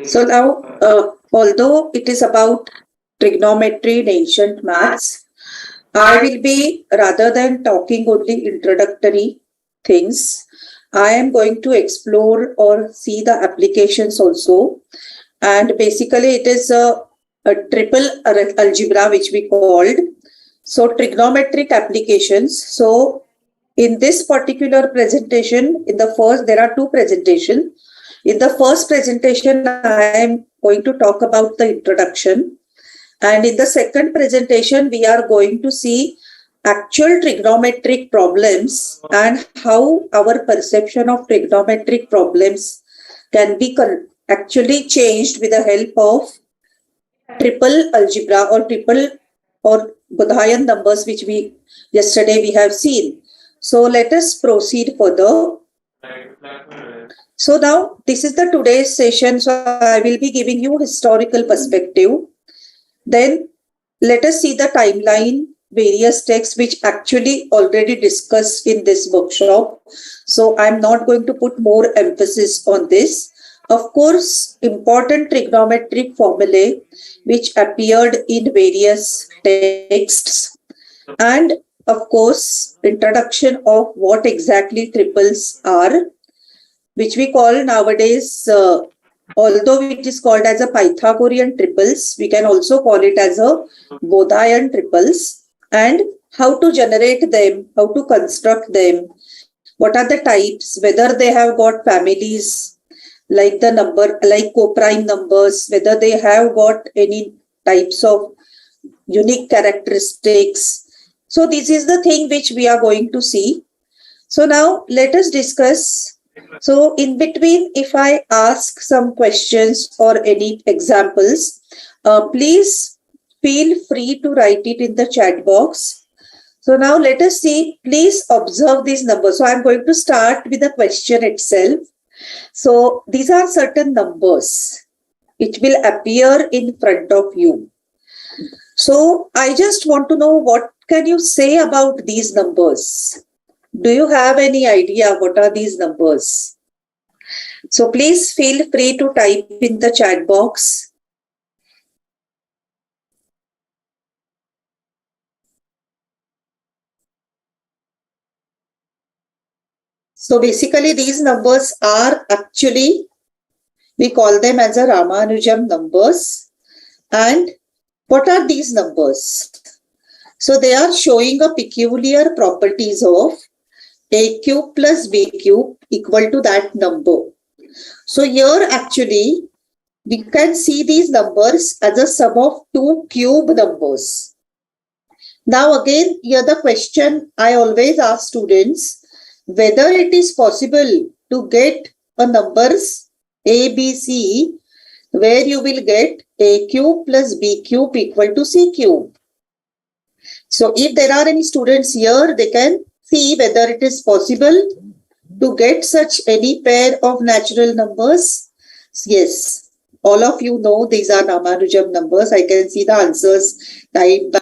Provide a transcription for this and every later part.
So now, although it is about trigonometry in ancient maths, I will be, rather than talking only introductory things, I am going to explore or see the applications also. And basically it is a triple algebra which we called. So trigonometric applications. So in this particular presentation, there are two presentations. In the first presentation, I am going to talk about the introduction. And in the second presentation, we are going to see actual trigonometric problems and how our perception of trigonometric problems can be actually changed with the help of triple algebra or Bodhayan numbers, which yesterday we have seen. So let us proceed further. So now this is the today's session. So I will be giving you historical perspective. Then let us see the timeline, various texts which actually already discussed in this workshop. So I'm not going to put more emphasis on this. Of course, important trigonometric formulae which appeared in various texts, and of course, introduction of what exactly triples are, which we call nowadays, although it is called as a Pythagorean triples, we can also call it as a Bodhayan triples, and how to generate them, how to construct them, what are the types, whether they have got families like the number, like coprime numbers, whether they have got any types of unique characteristics. So this is the thing which we are going to see. So now let us discuss. So in between, if I ask some questions or any examples, please feel free to write it in the chat box. So now let us see, please observe these numbers. So I'm going to start with the question itself. So these are certain numbers which will appear in front of you. So I just want to know, what can you say about these numbers? Do you have any idea what are these numbers? So please feel free to type in the chat box. So basically these numbers are actually, we call them as a Ramanujan numbers. And what are these numbers? So they are showing a peculiar properties of a cube plus b cube equal to that number. So here actually we can see these numbers as a sum of two cube numbers. Now again, here the question I always ask students, whether it is possible to get a numbers a, b, c, where you will get a cube plus b cube equal to c cube. So if there are any students here, they can see whether it is possible to get such any pair of natural numbers. Yes, all of you know these are Ramanujan numbers. I can see the answers typed by.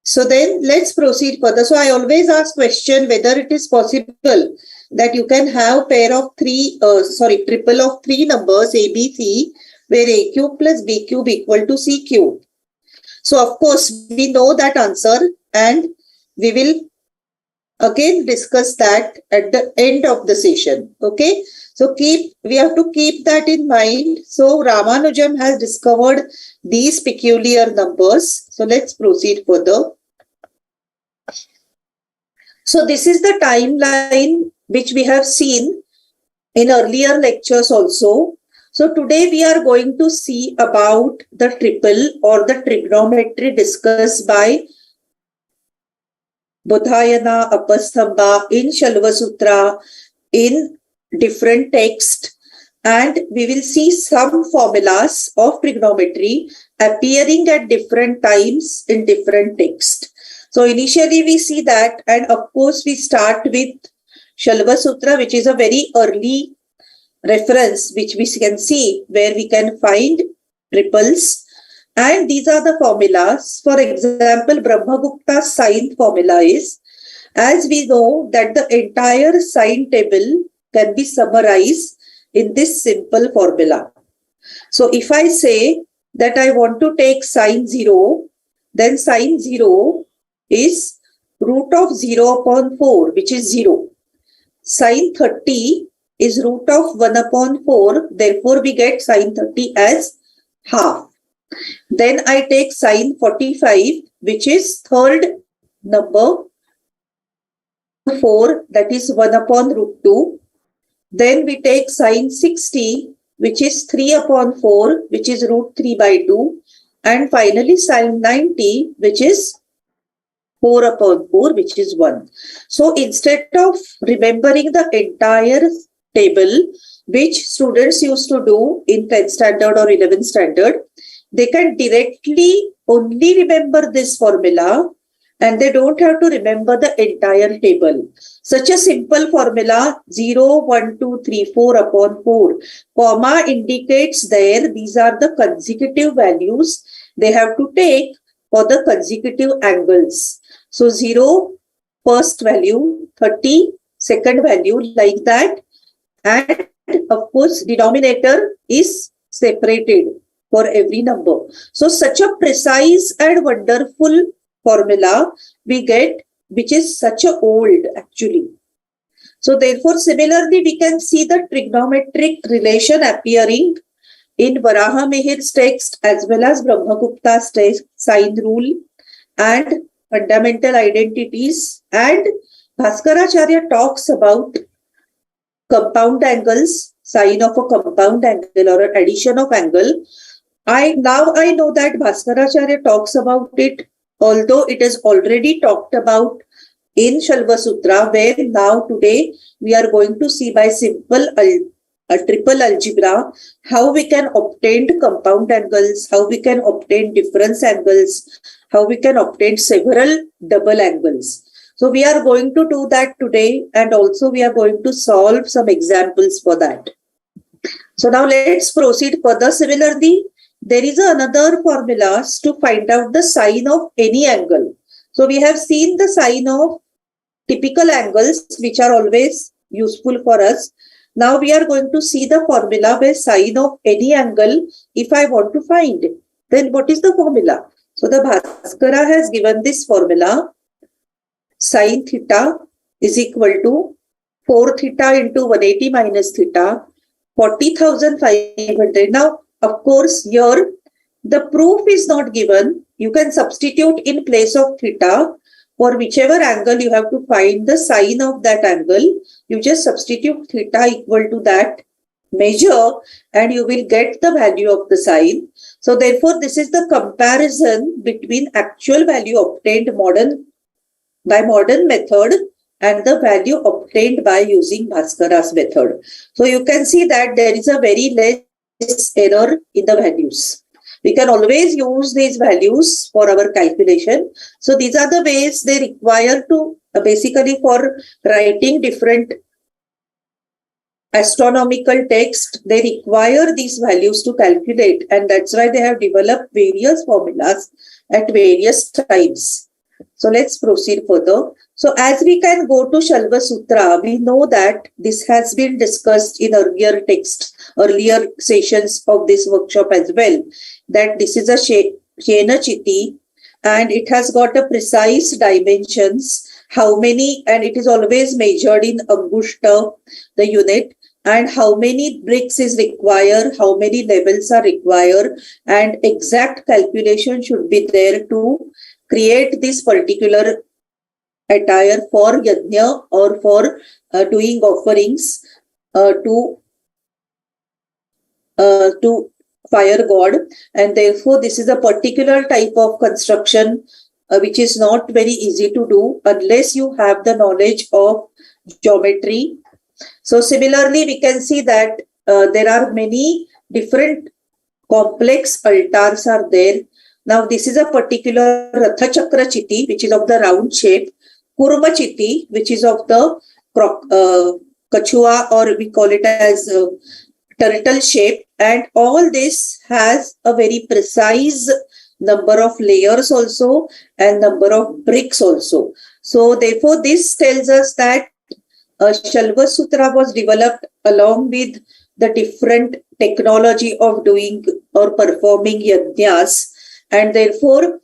So then let's proceed further. So I always ask question whether it is possible that you can have triple of three numbers a, b, c, where a cube plus b cube equal to c cube. So of course we know that answer, and we will again discuss that at the end of the session. Okay. So we have to keep that in mind. So Ramanujan has discovered these peculiar numbers. So let's proceed further. So this is the timeline which we have seen in earlier lectures also. So today we are going to see about the triple or the trigonometry discussed by Bodhayana, Apastamba, in Shalva Sutra, in different texts, and we will see some formulas of trigonometry appearing at different times in different texts. So initially we see that, and of course we start with Shalva Sutra, which is a very early reference which we can see where we can find triples. And these are the formulas. For example, Brahmagupta's sign formula is, as we know that the entire sign table can be summarized in this simple formula. So if I say that I want to take sine 0, then sine 0 is root of 0 upon 4, which is 0. Sine 30 is root of 1 upon 4. Therefore, we get sine 30 as half. Then I take sine 45, which is third number, 4, that is 1 upon root 2. Then we take sine 60, which is 3 upon 4, which is root 3 by 2. And finally sine 90, which is 4 upon 4, which is 1. So instead of remembering the entire table, which students used to do in 10th standard or 11th standard, they can directly only remember this formula and they don't have to remember the entire table. Such a simple formula, 0, 1, 2, 3, 4 upon 4. Comma indicates there these are the consecutive values they have to take for the consecutive angles. So 0, first value, 30, second value, like that. And of course, denominator is separated for every number. So such a precise and wonderful formula we get, which is such a old actually. So therefore, similarly, we can see the trigonometric relation appearing in Varahamihir's text as well as Brahmagupta's text, sign rule and fundamental identities. And Bhaskaracharya talks about compound angles, sign of a compound angle or an addition of angle. I know that Bhaskaracharya talks about it, although it is already talked about in Shalva Sutra, where now today we are going to see by simple triple algebra how we can obtain compound angles, how we can obtain difference angles, how we can obtain several double angles. So we are going to do that today, and also we are going to solve some examples for that. So now let's proceed further. Similarly, there is another formulas to find out the sine of any angle. So we have seen the sine of typical angles, which are always useful for us. Now we are going to see the formula where sine of any angle, if I want to find, then what is the formula? So the Bhaskara has given this formula. Sine theta is equal to 4 theta into 180 minus theta, 40,500. Now, of course, here the proof is not given. You can substitute in place of theta for whichever angle you have to find the sine of that angle. You just substitute theta equal to that measure and you will get the value of the sine. So therefore, this is the comparison between actual value obtained by modern method and the value obtained by using Bhaskara's method. So you can see that there is a very less error in the values. We can always use these values for our calculation. So these are the ways they require to basically for writing different astronomical text, they require these values to calculate, and that's why they have developed various formulas at various times. So let's proceed further. So as we can go to Shalva Sutra, we know that this has been discussed in earlier sessions of this workshop as well, that this is a Shena Chiti and it has got a precise dimensions, how many, and it is always measured in Angushta, the unit, and how many bricks is required, how many levels are required, and exact calculation should be there to create this particular attire for yajna or for doing offerings to fire god. And therefore, this is a particular type of construction which is not very easy to do unless you have the knowledge of geometry. So similarly, we can see that there are many different complex altars are there. Now, this is a particular Ratha Chakra Chiti, which is of the round shape, Kurma Chiti, which is of the Kachua, or we call it as turtle shape, and all this has a very precise number of layers also and number of bricks also. So therefore this tells us that Shalva Sutra was developed along with the different technology of doing or performing yajnas, and therefore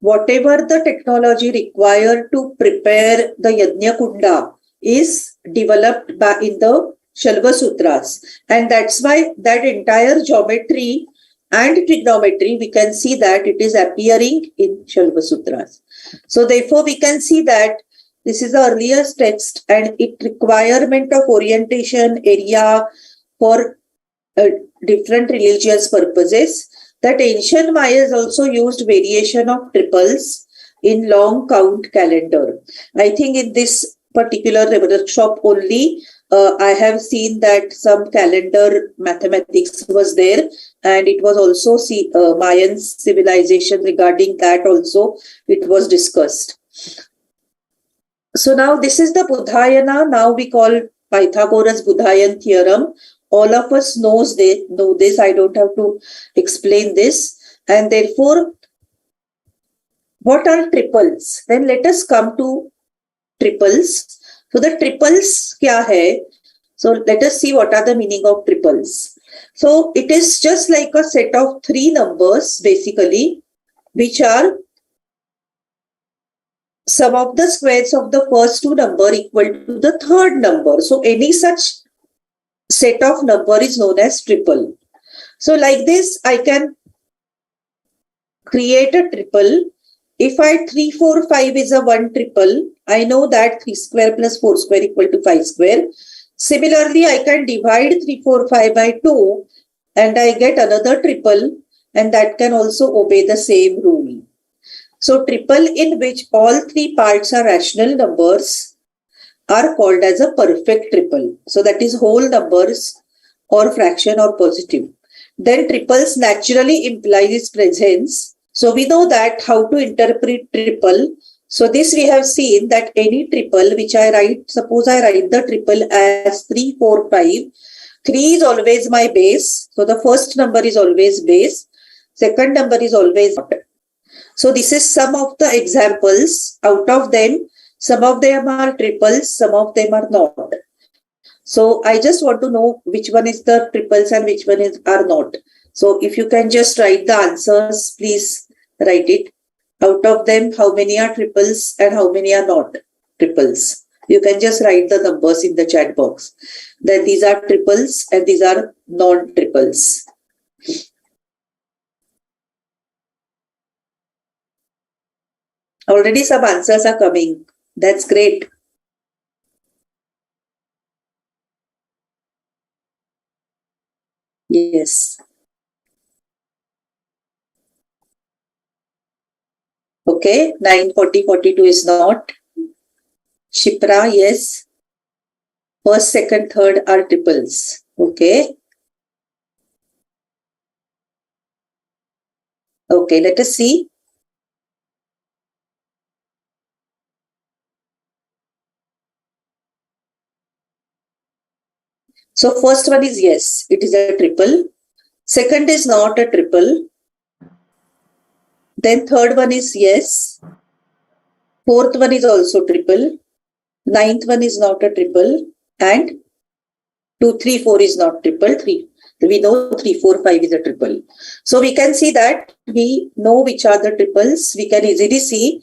whatever the technology required to prepare the yajna kunda is developed by in the Shalva Sutras, and that's why that entire geometry and trigonometry we can see that it is appearing in Shalva Sutras. So therefore we can see that this is the earliest text and it requirement of orientation area for different religious purposes. That ancient Mayas also used variation of triples in long count calendar. I think in this particular workshop only, I have seen that some calendar mathematics was there, and it was also Mayan civilization regarding that also it was discussed. So now this is the Budhayana. Now we call Pythagoras Budhayan theorem. All of us know this. I don't have to explain this. And therefore, what are triples? Then let us come to triples. So the triples kya hai? So let us see what are the meaning of triples. So it is just like a set of three numbers basically, which are sum of the squares of the first two number equal to the third number. So any such set of number is known as triple. So like this, I can create a triple. If I 3, 4, 5 is a one triple, I know that 3 square plus 4 square equal to 5 square. Similarly, I can divide 3, 4, 5 by 2 and I get another triple, and that can also obey the same rule. So triple in which all three parts are rational numbers are called as a perfect triple. So that is whole numbers or fraction or positive. Then triples naturally implies its presence. So we know that how to interpret triple. So this we have seen that any triple which I write, suppose I write the triple as 3, 4, 5. 3 is always my base. So the first number is always base. Second number is always not. So this is some of the examples. Out of them, some of them are triples, some of them are not. So I just want to know which one is the triples and which one are not. So if you can just write the answers, please write it. Out of them, how many are triples and how many are not triples? You can just write the numbers in the chat box. Then these are triples and these are non-triples. Already some answers are coming. That's great. Yes. Okay, 9, 40, 42 is not. Shipra, yes. First, second, third are triples. Okay. Okay, let us see. So first one is yes, it is a triple. Second is not a triple. Then third one is yes. Fourth one is also triple. Ninth one is not a triple. And 2, 3, 4 is not triple. 3. We know 3, 4, 5 is a triple. So we can see that we know which are the triples. We can easily see.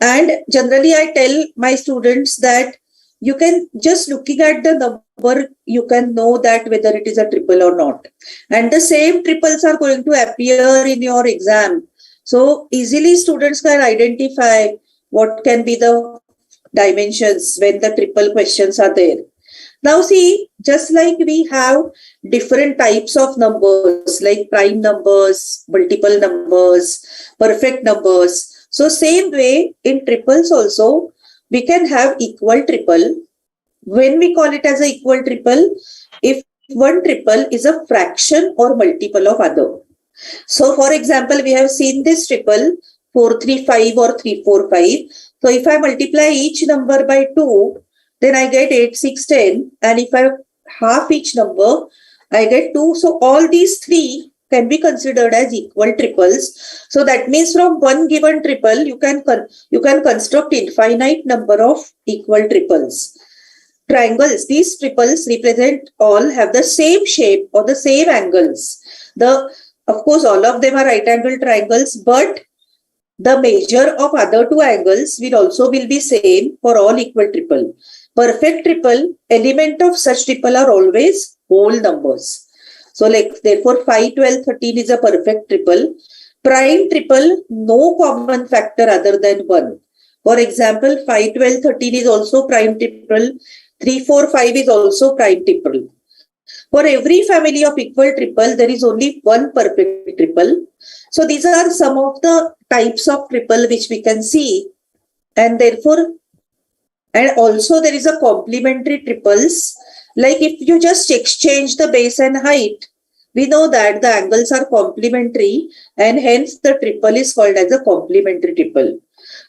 And generally I tell my students that you can just looking at the number, you can know that whether it is a triple or not. And the same triples are going to appear in your exam. So easily students can identify what can be the dimensions when the triple questions are there. Now see, just like we have different types of numbers like prime numbers, multiple numbers, perfect numbers. So same way in triples also, we can have equal triple. When we call it as a equal triple, if one triple is a fraction or multiple of other. So for example, we have seen this triple 4, 3, 5 or 3, 4, 5. So if I multiply each number by 2, then I get 8, 6, 10. And if I half each number, I get 2. So all these 3 can be considered as equal triples. So that means from one given triple, you can construct infinite number of equal triples. Triangles, these triples represent all have the same shape or the same angles. Of course, all of them are right angle triangles, but the measure of other 2 angles will be same for all equal triple. Perfect triple, element of such triple are always whole numbers. So therefore 5, 12, 13 is a perfect triple. Prime triple, no common factor other than 1. For example, 5, 12, 13 is also prime triple. 3, 4, 5 is also prime triple. For every family of equal triple, there is only one perfect triple. So these are some of the types of triple which we can see. And therefore, and also there is a complementary triples. Like if you just exchange the base and height, we know that the angles are complementary and hence the triple is called as a complementary triple.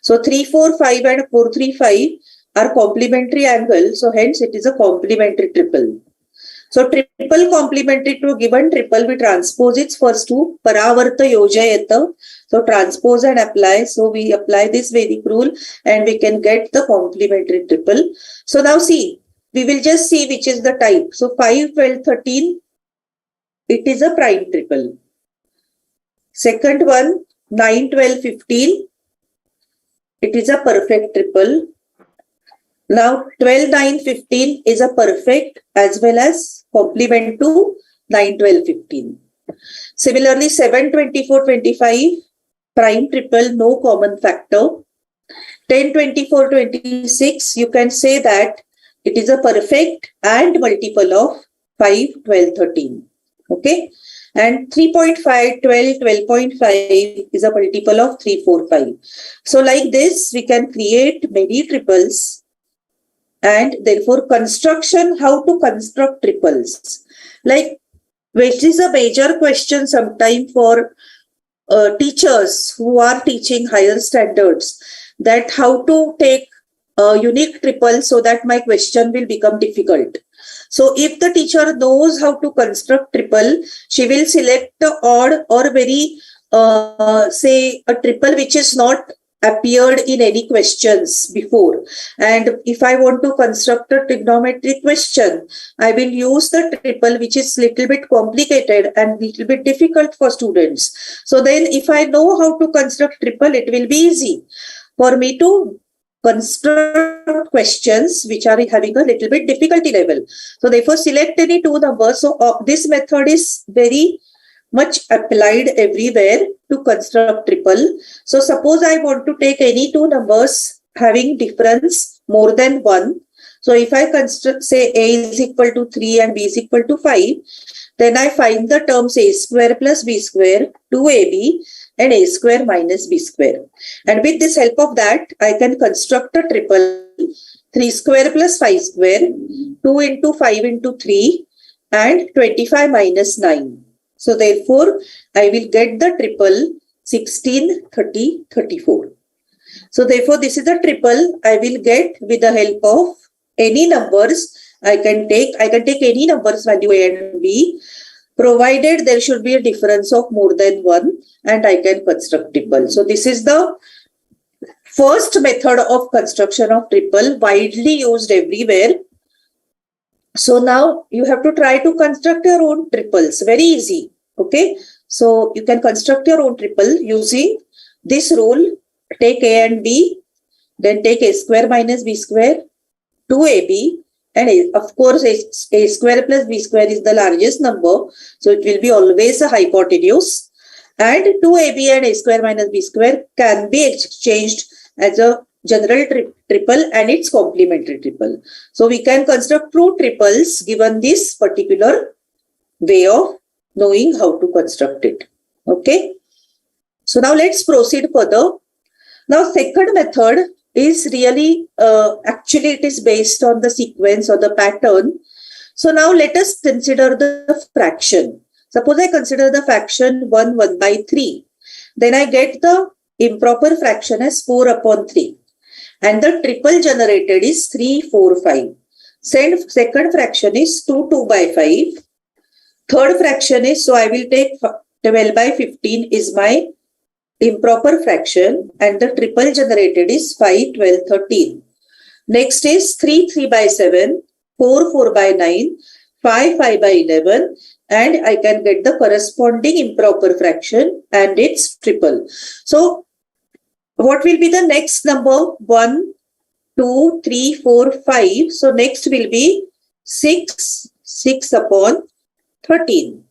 So 3, 4, 5 and 4, 3, 5 are complementary angles. So hence it is a complementary triple. So triple complementary to a given triple, we transpose it first to Paravarta Yojayata. So transpose and apply. So we apply this Vedic rule and we can get the complementary triple. So now see, we will just see which is the type. So 5, 12, 13, it is a prime triple. Second one, 9, 12, 15, it is a perfect triple. Now 12, 9, 15 is a perfect as well as complement to 9, 12, 15. Similarly, 7, 24, 25, prime triple, no common factor. 10, 24, 26, you can say that it is a perfect and multiple of 5, 12, 13. Okay. And 3.5, 12, 12.5 is a multiple of 3, 4, 5. So like this, we can create many triples. And therefore, construction, how to construct triples. Like, which is a major question sometime for teachers who are teaching higher standards, that how to take a unique triple so that my question will become difficult. So if the teacher knows how to construct triple, she will select the odd or very, say, a triple which is not appeared in any questions before. And if I want to construct a trigonometric question, I will use the triple which is little bit complicated and little bit difficult for students. So then if I know how to construct triple, it will be easy for me to construct questions which are having a little bit difficulty level. So therefore select any 2 numbers. So this method is very much applied everywhere to construct triple. So suppose I want to take any 2 numbers having difference more than 1. So if I construct, say a is equal to 3 and b is equal to 5, then I find the terms a square plus b square, 2ab and a square minus b square. And with this help of that, I can construct a triple 3 square plus 5 square, 2 into 5 into 3 and 25 minus 9. So therefore, I will get the triple 16, 30, 34. So therefore, this is the triple I will get with the help of any numbers. I can take any numbers value a and b, provided there should be a difference of more than 1 and I can construct triple. So this is the first method of construction of triple, widely used everywhere. So now you have to try to construct your own triples. Very easy. Okay. So you can construct your own triple using this rule. Take a and b, then take a square minus b square, 2ab, and of course a square plus b square is the largest number. So it will be always a hypotenuse. And 2ab and a square minus b square can be exchanged as a general triple and its complementary triple. So we can construct 2 triples given this particular way of knowing how to construct it. Okay. So now let's proceed further. Now second method is really, actually it is based on the sequence or the pattern. So now let us consider the fraction. Suppose I consider the fraction 1 by 3. Then I get the improper fraction as 4 upon 3. And the triple generated is 3, 4, 5. Second fraction is 2 by 5. Third fraction is, so I will take 12 by 15 is my improper fraction, and the triple generated is 5, 12, 13. Next is 3, 3 by 7, 4, 4 by 9, 5, 5 by 11, and I can get the corresponding improper fraction and its triple. So what will be the next number? 1, 2, 3, 4, 5. So next will be 6, 6 upon 13.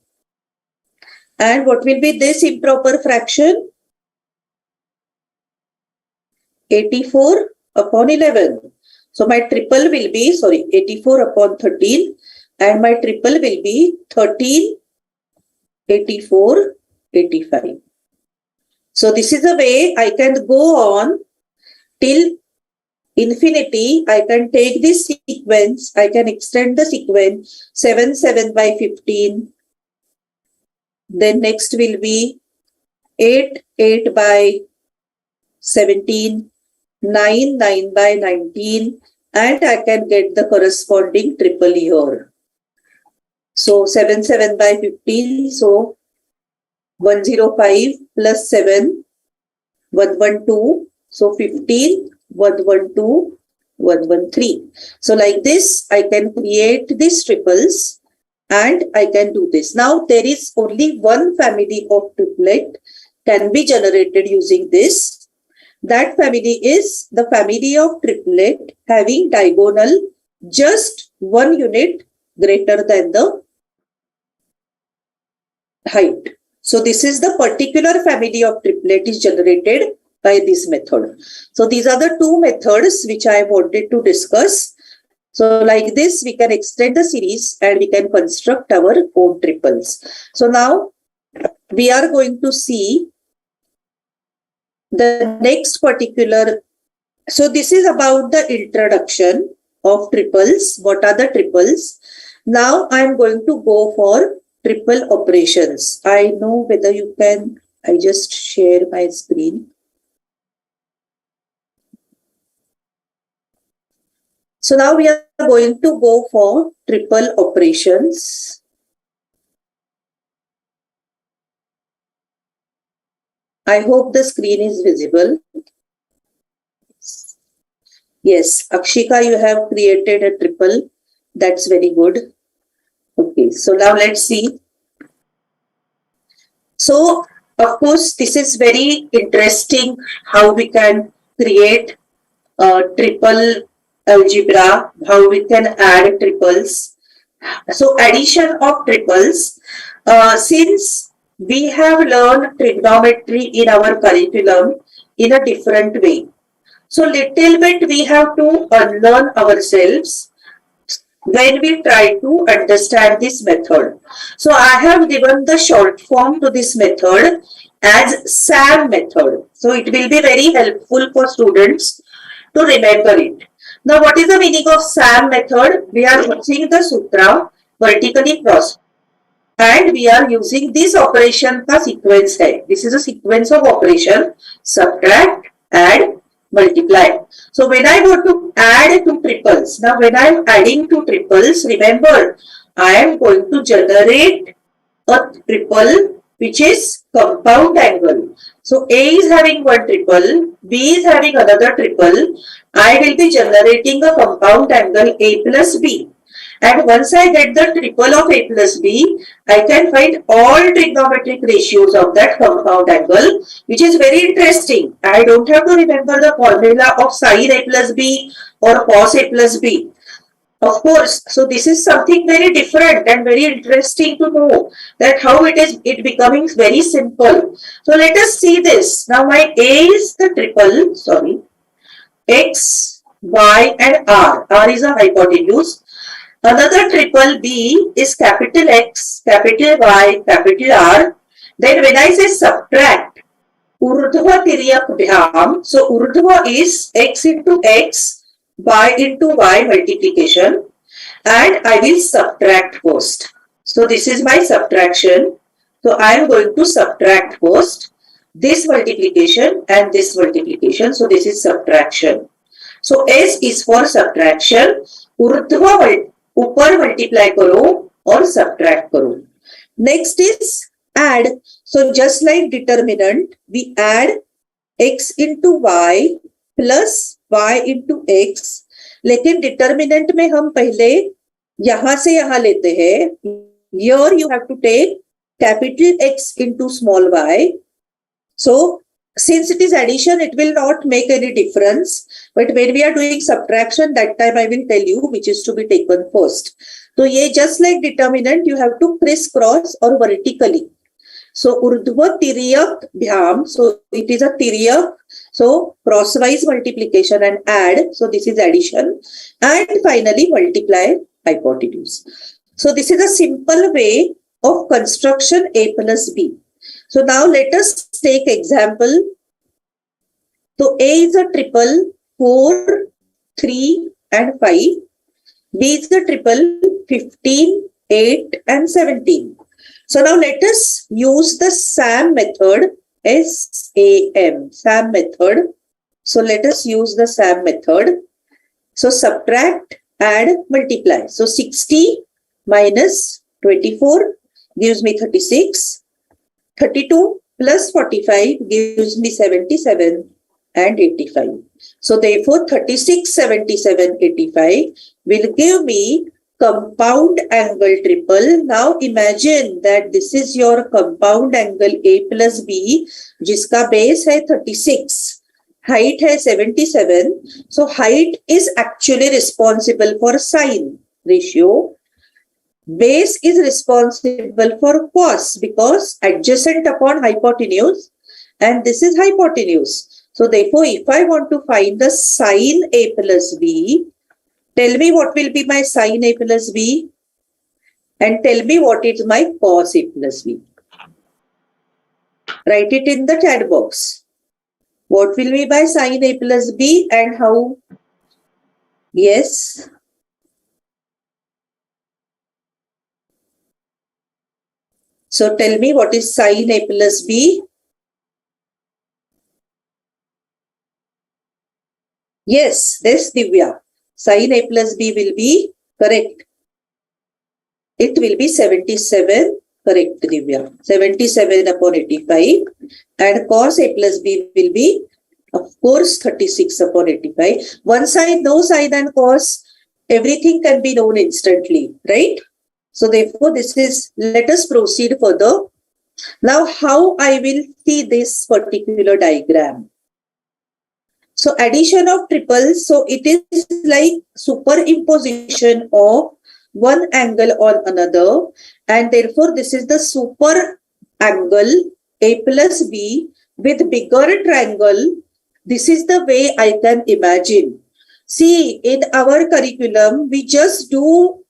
And what will be this improper fraction? 84 upon 11. So my triple will be, 84 upon 13, and my triple will be 13, 84, 85. So this is the way I can go on till infinity. I can take this sequence, I can extend the sequence 7, 7 by 15. Then next will be 8, 8 by 17, 9, 9 by 19, and I can get the corresponding triple here. So 7, 7 by 15, so 105 plus 7, 112, so 15, 112, 113. So like this, I can create these triples and I can do this. Now there is only one family of triplet can be generated using this. That family is the family of triplet having diagonal just 1 unit greater than the height. So this is the particular family of triplet is generated by this method. So these are the two methods which I wanted to discuss. So like this, we can extend the series and we can construct our own triples. So now we are going to see the next particular. So this is about the introduction of triples. What are the triples? Now I am going to go for triple operations. I know whether you can, I just share my screen. So now we are going to go for triple operations. I hope the screen is visible. Yes, Akshika, you have created a triple. That's very good. Okay, so now let's see. So, of course, this is very interesting how we can create a triple algebra, how we can add triples. So, addition of triples. Since we have learned trigonometry in our curriculum in a different way. So, little bit we have to unlearn ourselves when we try to understand this method. So I have given the short form to this method as SAM method. So it will be very helpful for students to remember it. Now what is the meaning of SAM method? We are using the sutra vertically cross and we are using this operation ka sequence hai. This is a sequence of operation: subtract, add, multiply. So when I go to add two triples, now when I am adding two triples, remember I am going to generate a triple which is compound angle. So A is having one triple, B is having another triple. I will be generating a compound angle A plus B. And once I get the triple of A plus B, I can find all trigonometric ratios of that compound angle, which is very interesting. I don't have to remember the formula of sin A plus B or cos A plus B. Of course, so this is something very different and very interesting to know that how it becoming very simple. So let us see this. Now my A is the triple, X, Y and R. R is a hypotenuse. Another triple B is capital X, capital Y, capital R. Then when I say subtract, urdhva tiryak bhyam. So urdhva is X into X, Y into Y multiplication. And I will subtract first. So this is my subtraction. So I am going to subtract first this multiplication and this multiplication. So this is subtraction. So S is for subtraction. ऊर्ध्व ऊपर multiply करो और subtract करो. Next is add. So just like determinant, we add x into y plus y into x. लेकिन determinant में हम पहले यहां से यहां लेते हैं. Here you have to take capital X into small y. So since it is addition, it will not make any difference. But when we are doing subtraction, that time I will tell you which is to be taken first. So ये just like determinant, you have to crisscross or vertically. So urdhva tiryak bhyam. So it is a tiryak. So crosswise multiplication and add. So this is addition. And finally multiply hypotenuse. So this is a simple way of construction A plus B. So now let us take example. So A is a triple 4, 3 and 5. B is a triple 15, 8 and 17. So now let us use the SAM method, S-A-M, SAM method. So let us use the SAM method. So subtract, add, multiply. So 60 minus 24 gives me 36. 32 plus 45 gives me 77 and 85. So therefore 36, 77, 85 will give me compound angle triple. Now imagine that this is your compound angle A plus B, जिसका base है 36, height है 77. So height is actually responsible for sine ratio. Base is responsible for cos because adjacent upon hypotenuse, and this is hypotenuse. So therefore, if I want to find the sine A plus B, tell me what will be my sine A plus B and tell me what is my cos A plus B. Write it in the chat box. What will be my sine A plus B and how? Yes. So tell me what is sine A plus B. Yes, this Divya. Sine A plus B will be correct. It will be 77. Correct, Divya. 77 upon 85. And cos A plus B will be, of course, 36 upon 85. One side, no side and cos, everything can be known instantly, right? So therefore, this is, let us proceed further. Now, how I will see this particular diagram. So addition of triples, so it is like superimposition of one angle on another, and therefore this is the super angle A plus B with bigger triangle. This is the way I can imagine. See, in our curriculum, we just do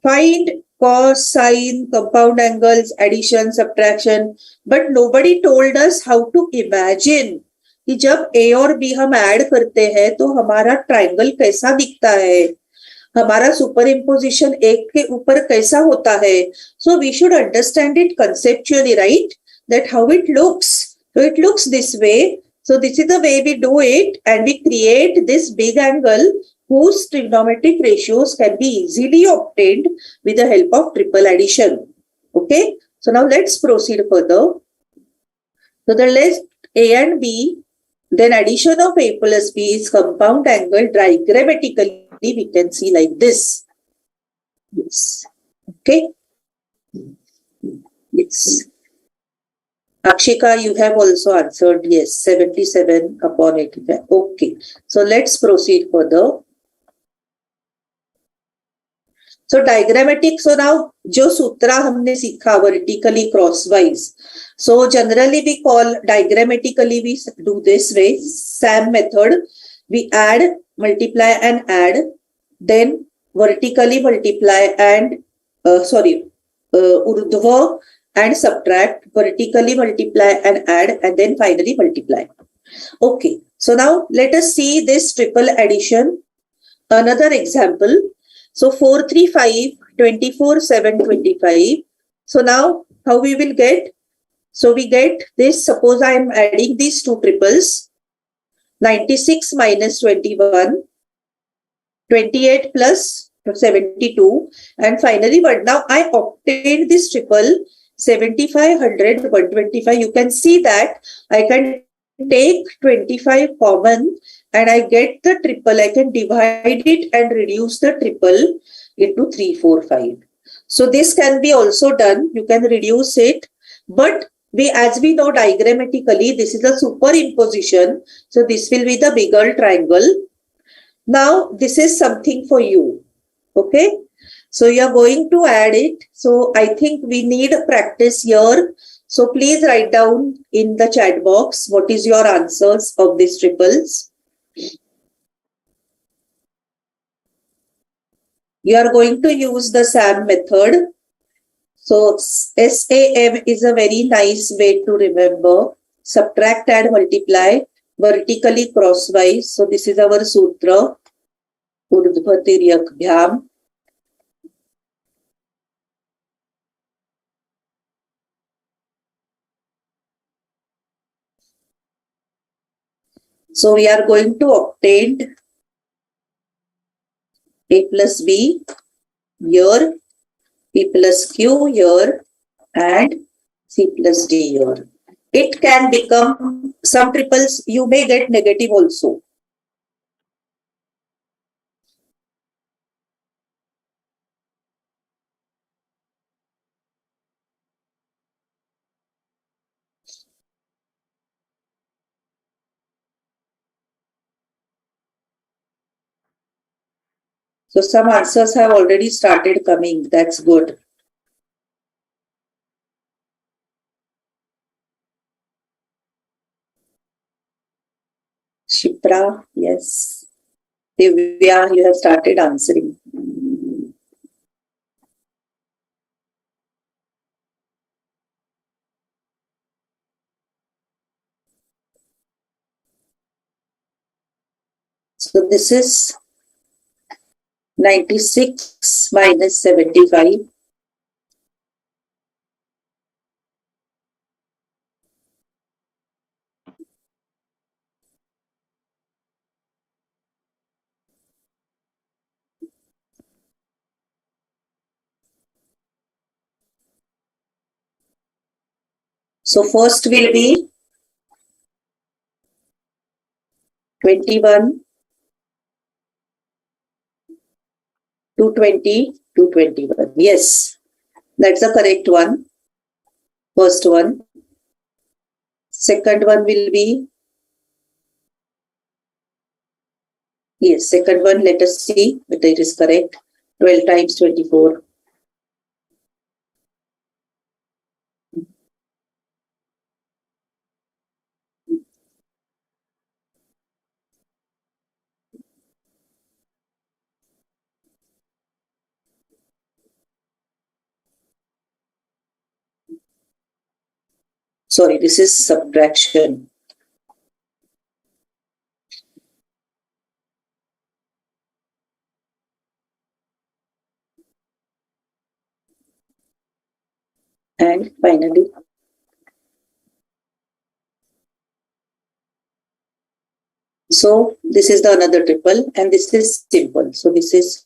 find cos, sine, compound angles, addition, subtraction, but nobody told us how to imagine कि जब A और B हम add करते हैं तो हमारा triangle कैसा दिखता है, हमारा सुपर इम्पोजिशन एक के ऊपर कैसा होता है. So we should understand it conceptually, right, that how it looks. So it looks this way. So this is the way we do it, and we create this big angle whose trigonometric ratios can be easily obtained with the help of triple addition. Okay. So now let's proceed further. So the list A and B, then addition of A plus B is compound angle. Diagrammatically, we can see like this. Yes. Okay. Yes. Akshika, you have also answered yes, 77 upon 85. Okay. So let's proceed further. So diagrammatic, so now जो सूत्र हमने सीखा vertically crosswise. So generally we call diagrammatically, we do this way, SAM method. We add, multiply and add, then vertically multiply and urdhva and subtract, vertically multiply and add, and then finally multiply. Okay, so now let us see this triple addition. Another example. So 4, 3, 5, 24, 7, 25. So now how we will get? So we get this, suppose I am adding these two triples, 96 minus 21, 28 plus 72, and finally but now I obtained this triple 75, 100, 125. You can see that I can take 25 common and I get the triple. I can divide it and reduce the triple into 3, 4, 5. So this can be also done. You can reduce it, but as we know diagrammatically, this is a superimposition. So this will be the bigger triangle. Now this is something for you. Okay. So you are going to add it. So I think we need practice here. So please write down in the chat box what is your answers of these triples. You are going to use the SAM method. So SAM is a very nice way to remember. Subtract, add, multiply, vertically crosswise. So this is our sutra. Urdhva-tiryakbhyam. So we are going to obtain A plus B here, P plus Q here, and C plus D here. It can become some triples, you may get negative also. So some answers have already started coming. That's good. Shipra, yes. Divya, you have started answering. So this is 96 minus 75. So first will be 21, 220, 221. Yes, that's the correct one. First one. Second one will be, yes, second one, let us see whether it is correct. 12 times 24. Sorry, this is subtraction. And finally, so this is the another triple and this is simple. So this is,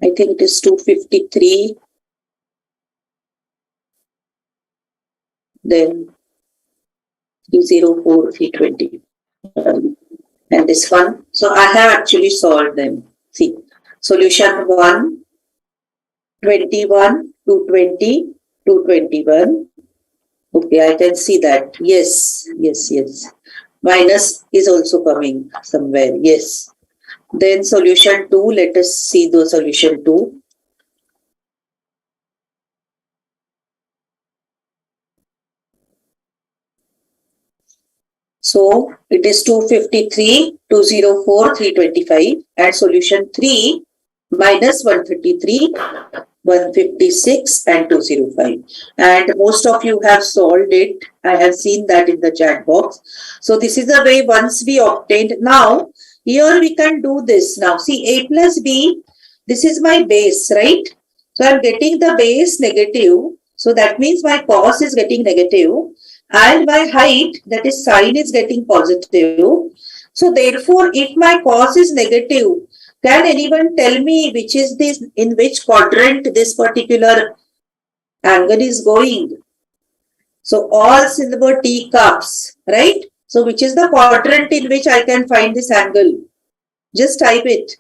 I think it is 253. Then 304, 320. And this one. So I have actually solved them. See, solution 1, 21, 220, 221. Okay, I can see that. Yes, yes, yes. Minus is also coming somewhere. Yes. Then solution 2, let us see the solution 2. So it is 253, 204, 325, and solution 3 minus 133, 156 and 205. And most of you have solved it. I have seen that in the chat box. So this is the way once we obtained. Now here we can do this. Now see, A plus B, this is my base, right? So I'm getting the base negative. So that means my cos is getting negative. And my height, that is sine, is getting positive. So therefore, if my cos is negative, can anyone tell me which is this, in which quadrant this particular angle is going? So all silver teacups, right? So which is the quadrant in which I can find this angle? Just type it.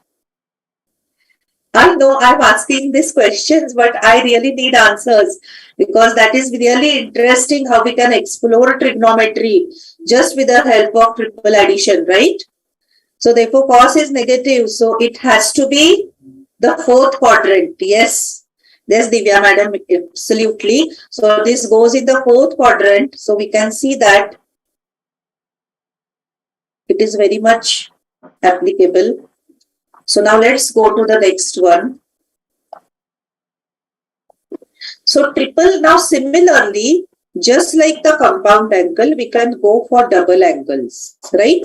I know I'm asking these questions, but I really need answers because that is really interesting how we can explore trigonometry just with the help of triple addition, right? So therefore cos is negative. So it has to be the fourth quadrant. Yes. Yes, Divya madam, absolutely. So this goes in the fourth quadrant. So we can see that it is very much applicable. So now let's go to the next one. So triple, now similarly, just like the compound angle, we can go for double angles, right?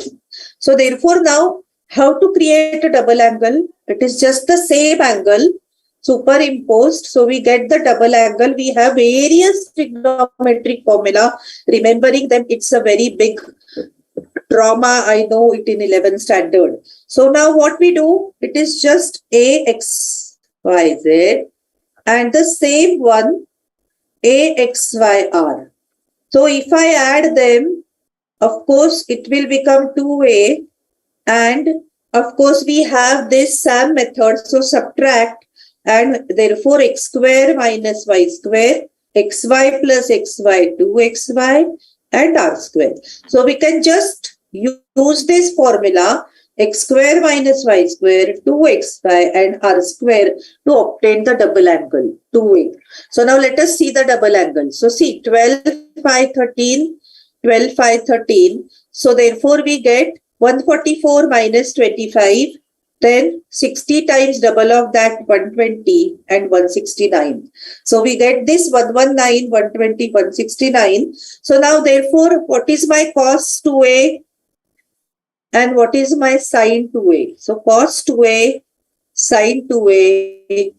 So therefore now, how to create a double angle? It is just the same angle superimposed. So we get the double angle. We have various trigonometric formula. Remembering them, it's a very big trauma. I know it in 11th standard. So now what we do, it is just AX, Y, Z and the same one AXYR. So if I add them, of course, it will become 2A. And of course, we have this SAM method. So subtract, and therefore x square minus y square, xy plus xy, 2xy, and r square. So we can just use this formula x square minus y square, 2xy, and r square to obtain the double angle, 2A. So now let us see the double angle. So see, 12, 5, 13, 12, 5, 13. So therefore we get 144 minus 25, then 60 times double of that, 120 and 169. So we get this 119, 120, 169. So now therefore, what is my cos 2A and what is my sin 2A? So cos 2A, sin 2A,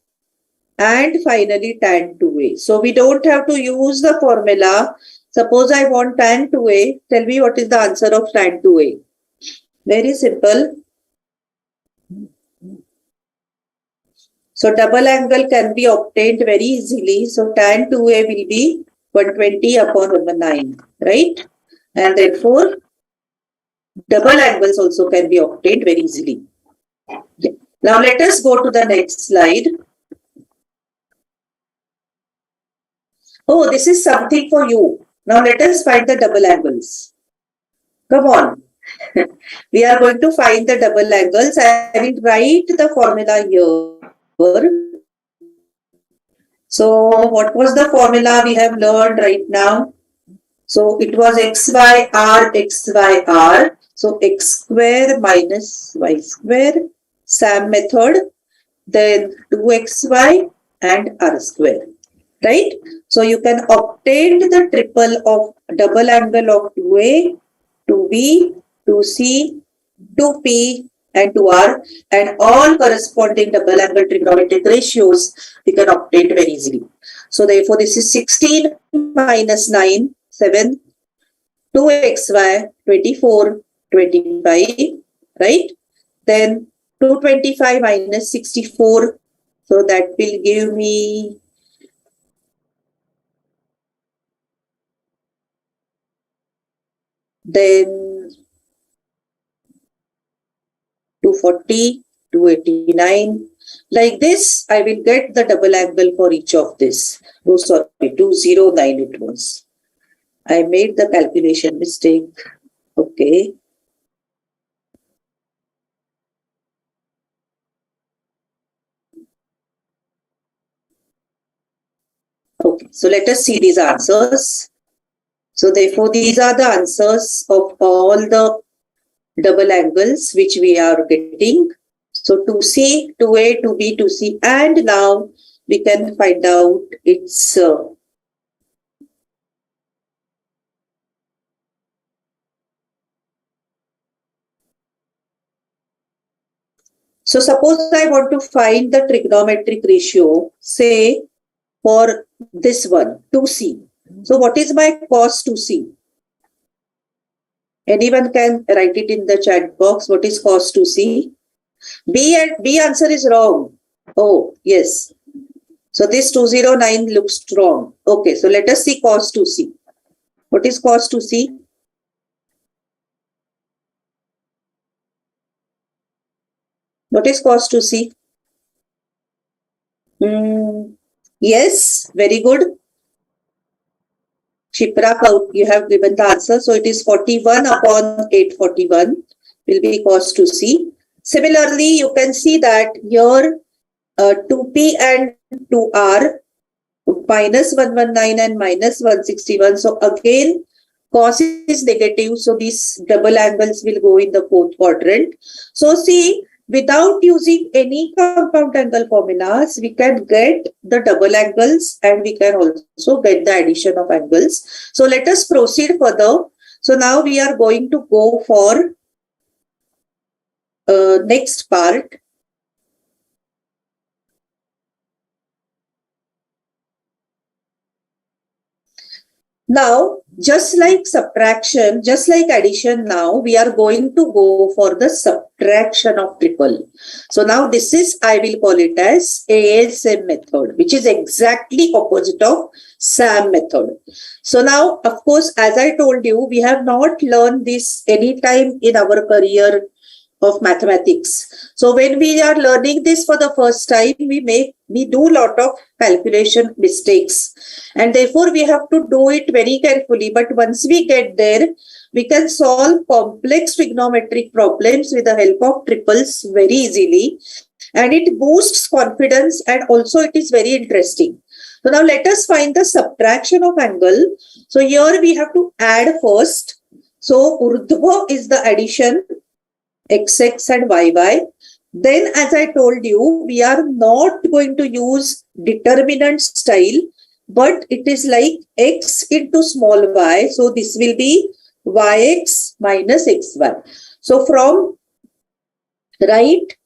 and finally tan 2A. So we don't have to use the formula. Suppose I want tan 2A. Tell me what is the answer of tan 2A. Very simple. So double angle can be obtained very easily. So tan 2A will be 120 upon 9, right? And therefore, double angles also can be obtained very easily. Yeah. Now let us go to the next slide. Oh, this is something for you. Now let us find the double angles. Come on. We are going to find the double angles. I will write the formula here. So what was the formula we have learned right now? So it was XYR. So x square minus y square, SAM method, then 2xy and r square, right? So you can obtain the triple of double angle of 2A, 2B, 2C, 2P and 2R, and all corresponding double angle trigonometric ratios we can obtain very easily. So therefore this is 16 minus 9, 7, 2xy, 24, 25, right? Then 225 minus 64, so that will give me then 240, 289. Like this, I will get the double angle for each of this. Oh, sorry, 209 it was. I made the calculation mistake. Okay. Okay, so let us see these answers. So therefore, these are the answers of all the double angles which we are getting. So 2C, 2A, 2B, 2C, and now we can find out its so suppose I want to find the trigonometric ratio, say for this one, 2C. So what is my cos 2C? Anyone can write it in the chat box. What is cos 2c? B answer is wrong. Oh, yes. So this 209 looks wrong. Okay, so let us see cos 2c. What is cos 2c? What is cos 2c? Yes, very good. Shipra, you have given the answer. So it is 41 upon 841 will be cos 2c. Similarly, you can see that here 2p and 2r minus 119 and minus 161. So again, cos is negative. So these double angles will go in the fourth quadrant. So see, without using any compound angle formulas, we can get the double angles and we can also get the addition of angles. So let us proceed further. So now we are going to go for next part. Now, just like subtraction, just like addition now, we are going to go for the subtraction of triple. So now this is, I will call it as ASM method, which is exactly opposite of SAM method. So now, of course, as I told you, we have not learned this anytime in our career of mathematics. So when we are learning this for the first time, we do a lot of calculation mistakes, and therefore we have to do it very carefully. But once we get there, we can solve complex trigonometric problems with the help of triples very easily, and it boosts confidence, and also it is very interesting. So now let us find the subtraction of angle. So here we have to add first. So urdhva is the addition, xx and yy. Then, as I told you, we are not going to use determinant style, but it is like x into small y. So this will be yx minus xy. So from right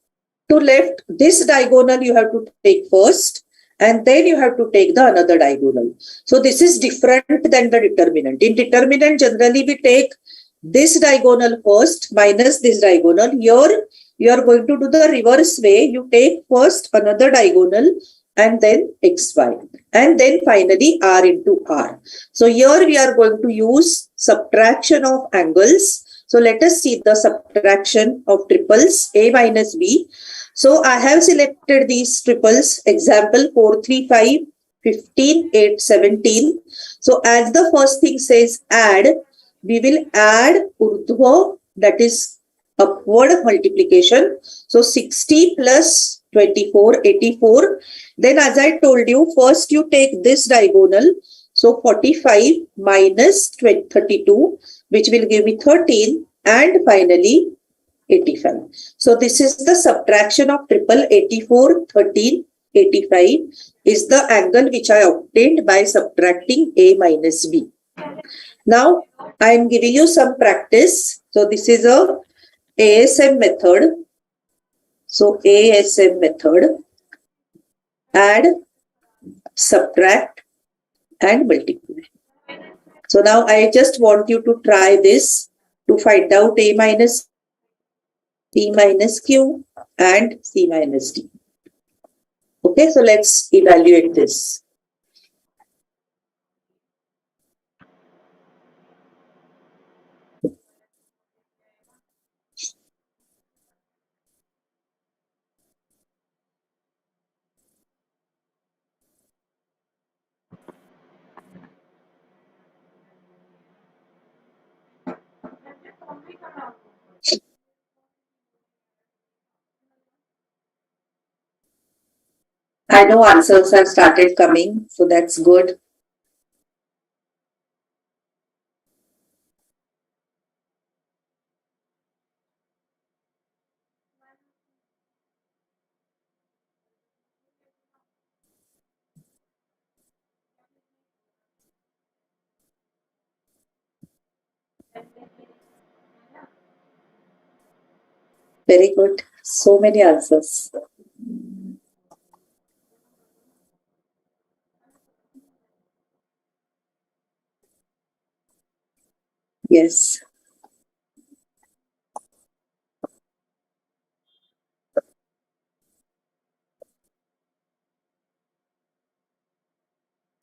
to left, this diagonal you have to take first, and then you have to take the another diagonal. So this is different than the determinant. In determinant, generally we take this diagonal first minus this diagonal. Here you are going to do the reverse way. You take first another diagonal and then xy, and then finally r into r. So here we are going to use subtraction of angles. So let us see the subtraction of triples a minus b. So I have selected these triples. Example 4, 3, 5, 15, 8, 17. So as the first thing says add, we will add urdhva, that is upward multiplication. So 60 plus 24, 84. Then as I told you, first you take this diagonal. So 45 minus 32, which will give me 13, and finally 85. So this is the subtraction of triple. 84, 13, 85 is the angle which I obtained by subtracting a minus b. Now I am giving you some practice. So this is a ASM method. So ASM method, add, subtract and multiply. So now I just want you to try this to find out a minus p minus q and c minus d. Okay, so let's evaluate this. I know answers have started coming, so that's good. Very good. So many answers. Yes.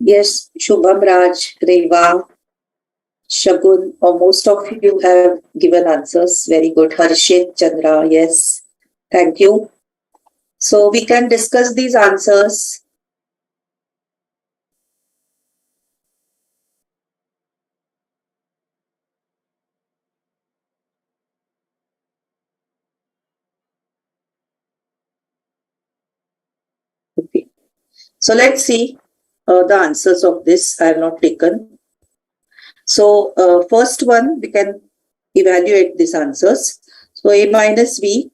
Yes, Shubham, Raj, Reva, Shagun, or most of you have given answers. Very good. Harshit, Chandra, yes. Thank you. So we can discuss these answers. Okay. So let's see the answers of this. I have not taken. So first one, we can evaluate these answers. So A minus B.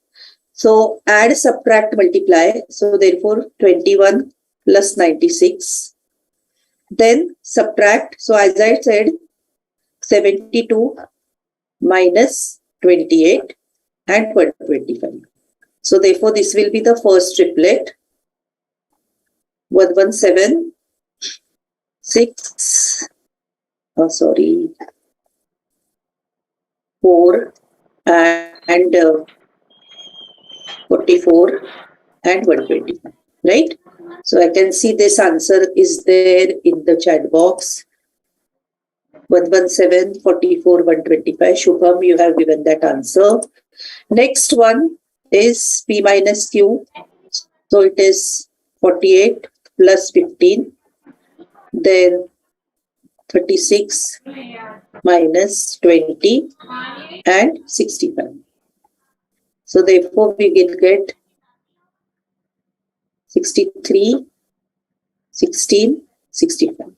So add, subtract, multiply. So therefore 21 plus 96. Then subtract. So as I said, 72 minus 28 and 25. So therefore this will be the first triplet. 117, 6, oh sorry, 4 and 44 and 125, right? So I can see this answer is there in the chat box. 117, 44, 125. Shubham, you have given that answer. Next one is P minus Q. So it is 48 plus 15. Then 36 minus 20 and 65. So therefore we will get 63, 16, 65.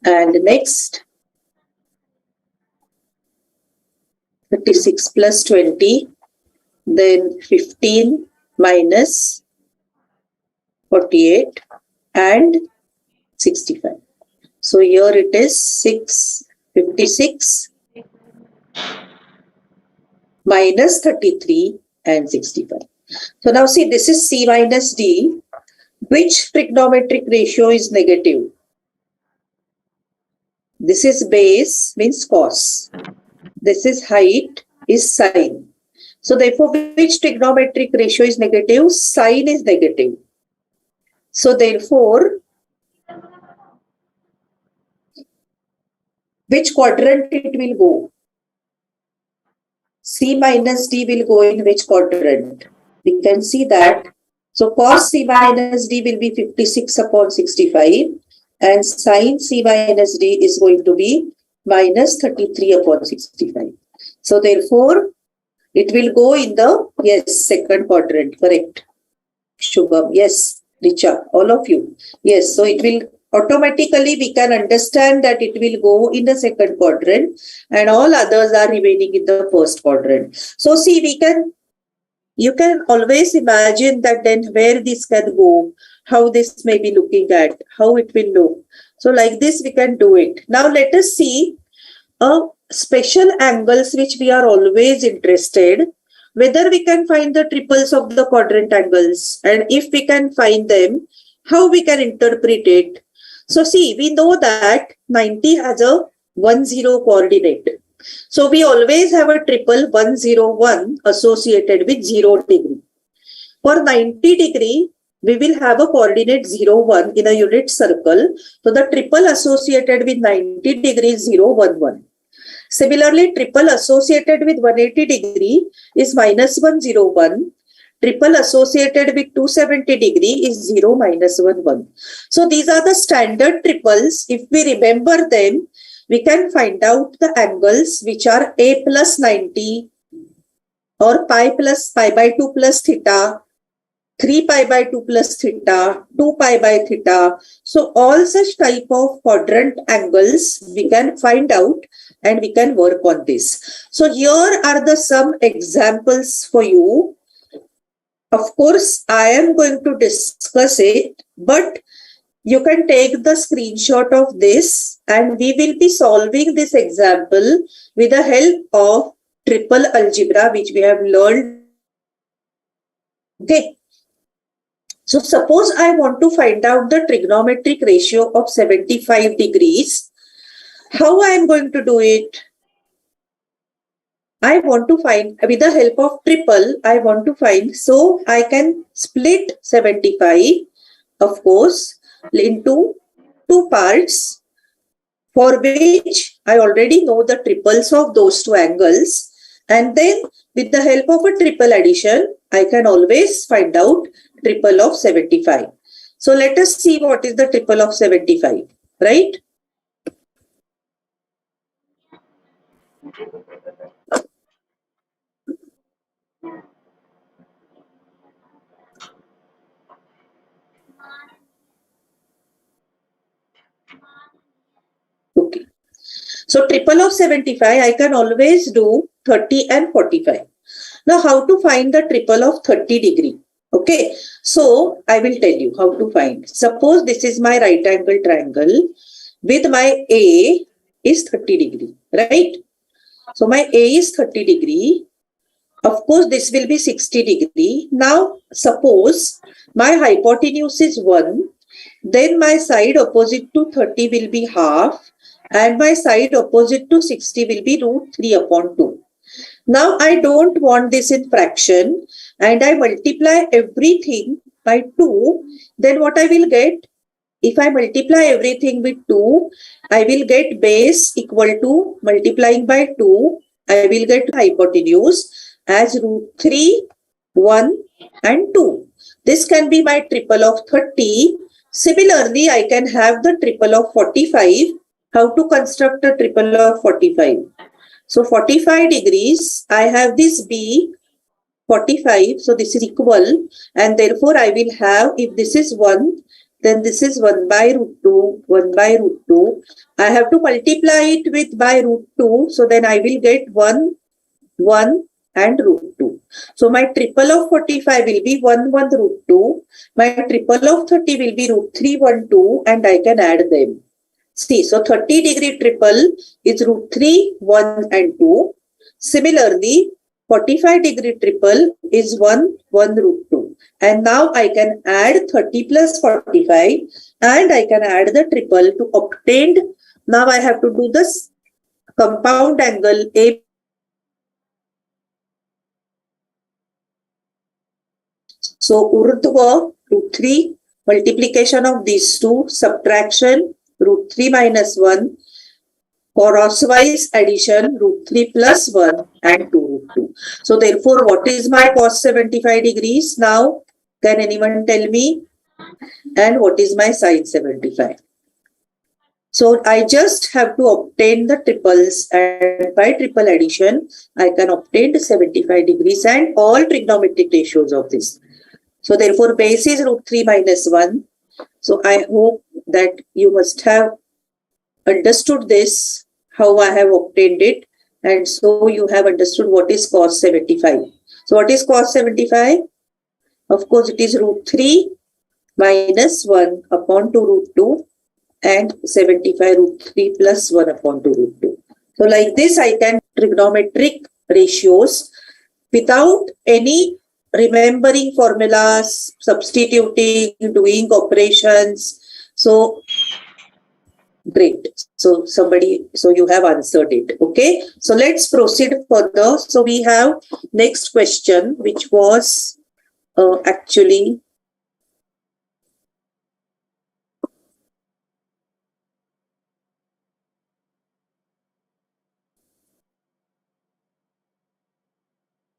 And next 36 plus 20, then 15 minus 48 and 65. So here it is 56 minus 33 and 65. So now see, this is C minus D. Which trigonometric ratio is negative? This is base, means cos. This is height, is sine. So therefore, which trigonometric ratio is negative? Sine is negative. So therefore, which quadrant it will go? C minus D will go in which quadrant? We can see that. So cos C minus D will be 56 upon 65 and sin C minus D is going to be minus 33 upon 65. So therefore, it will go in the, yes, second quadrant, correct. Shubham, yes, Richa, all of you. Yes, so it will automatically, we can understand that it will go in the second quadrant and all others are remaining in the first quadrant. So see, you can always imagine that then where this can go, how this may be looking at, how it will look. So like this, we can do it. Now let us see special angles which we are always interested, whether we can find the triples of the quadrant angles, and if we can find them, how we can interpret it. So see, we know that 90 has a 10 coordinate. So we always have a triple 101 associated with 0 degree. For 90 degree, we will have a coordinate 01 in a unit circle. So the triple associated with 90 degree is 011. Similarly, triple associated with 180 degree is minus 101. Triple associated with 270 degree is 0 minus 11. So these are the standard triples. If we remember them, we can find out the angles which are A plus 90 or pi by 2 plus theta, 3 pi by 2 plus theta, 2 pi by theta. So all such type of quadrant angles we can find out and we can work on this. So here are the some examples for you. Of course, I am going to discuss it, but you can take the screenshot of this and we will be solving this example with the help of triple algebra which we have learned. Okay. So suppose I want to find out the trigonometric ratio of 75 degrees. How I am going to do it? I want to find, with the help of triple, I want to find, so I can split 75, of course, into two parts for which I already know the triples of those two angles, and then with the help of a triple addition, I can always find out triple of 75. So let us see what is the triple of 75, right? Okay. So triple of 75, I can always do 30 and 45. Now, how to find the triple of 30 degree? Okay, so I will tell you how to find. Suppose this is my right angle triangle with my A is 30 degree, right? So my A is 30 degree. Of course, this will be 60 degree. Now, suppose my hypotenuse is 1, then my side opposite to 30 will be half, and my side opposite to 60 will be root 3 upon 2. Now I don't want this in fraction and I multiply everything by 2, then what I will get? If I multiply everything with 2, I will get base equal to multiplying by 2, I will get hypotenuse as root 3, 1 and 2. This can be my triple of 30. Similarly, I can have the triple of 45. How to construct a triple of 45? So 45 degrees, I have this B 45, so this is equal, and therefore I will have, if this is 1, then this is 1 by root 2, 1 by root 2. I have to multiply it with by root 2, so then I will get 1, 1 and root 2. So my triple of 45 will be 1, 1 root 2. My triple of 30 will be root 3, 1, 2, and I can add them. See, so 30 degree triple is root 3, 1 and 2. Similarly, 45 degree triple is 1, 1 root 2. And now I can add 30 plus 45 and I can add the triple to obtain. Now I have to do this compound angle A. So urdhva root 3, multiplication of these two, subtraction root 3 minus 1, crosswise addition root 3 plus 1 and 2 root 2. So therefore, what is my cos 75 degrees now? Can anyone tell me? And what is my sin 75? So I just have to obtain the triples, and by triple addition, I can obtain 75 degrees and all trigonometric ratios of this. So therefore, base is root 3 minus 1. So I hope that you must have understood this, how I have obtained it, and so you have understood what is cos 75. So what is cos 75? Of course, it is root 3 minus 1 upon 2 root 2 and 75 root 3 plus 1 upon 2 root 2. So like this, I can trigonometric ratios without any remembering formulas, substituting, doing operations. So great. So you have answered it. Okay. So let's proceed further. So we have next question, which was actually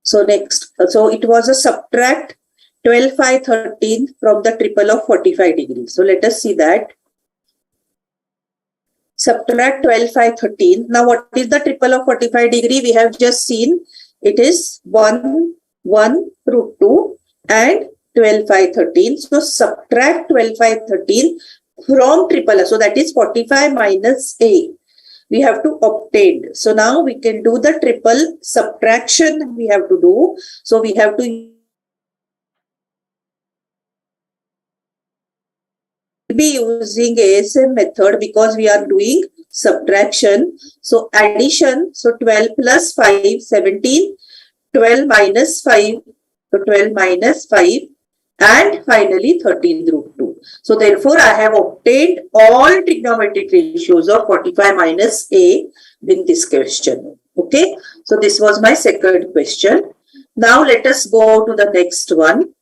so next. So it was a subtract 12, 5, 13 from the triple of 45 degrees. So let us see that. Subtract 12, 5, 13. Now, what is the triple of 45 degree? We have just seen it is 1, 1 root 2 and 12, 5, 13. So, subtract 12, 5, 13 from triple. So, that is 45 minus A. We have to obtain. So, now we can do the triple subtraction we have to do. So, we have to be using ASM method because we are doing subtraction. So addition, so 12 plus 5, 17, 12 minus 5, so 12 minus 5 and finally 13 root 2. So therefore I have obtained all trigonometric ratios of 45 minus A in this question. Okay, so this was my second question. Now let us go to the next one.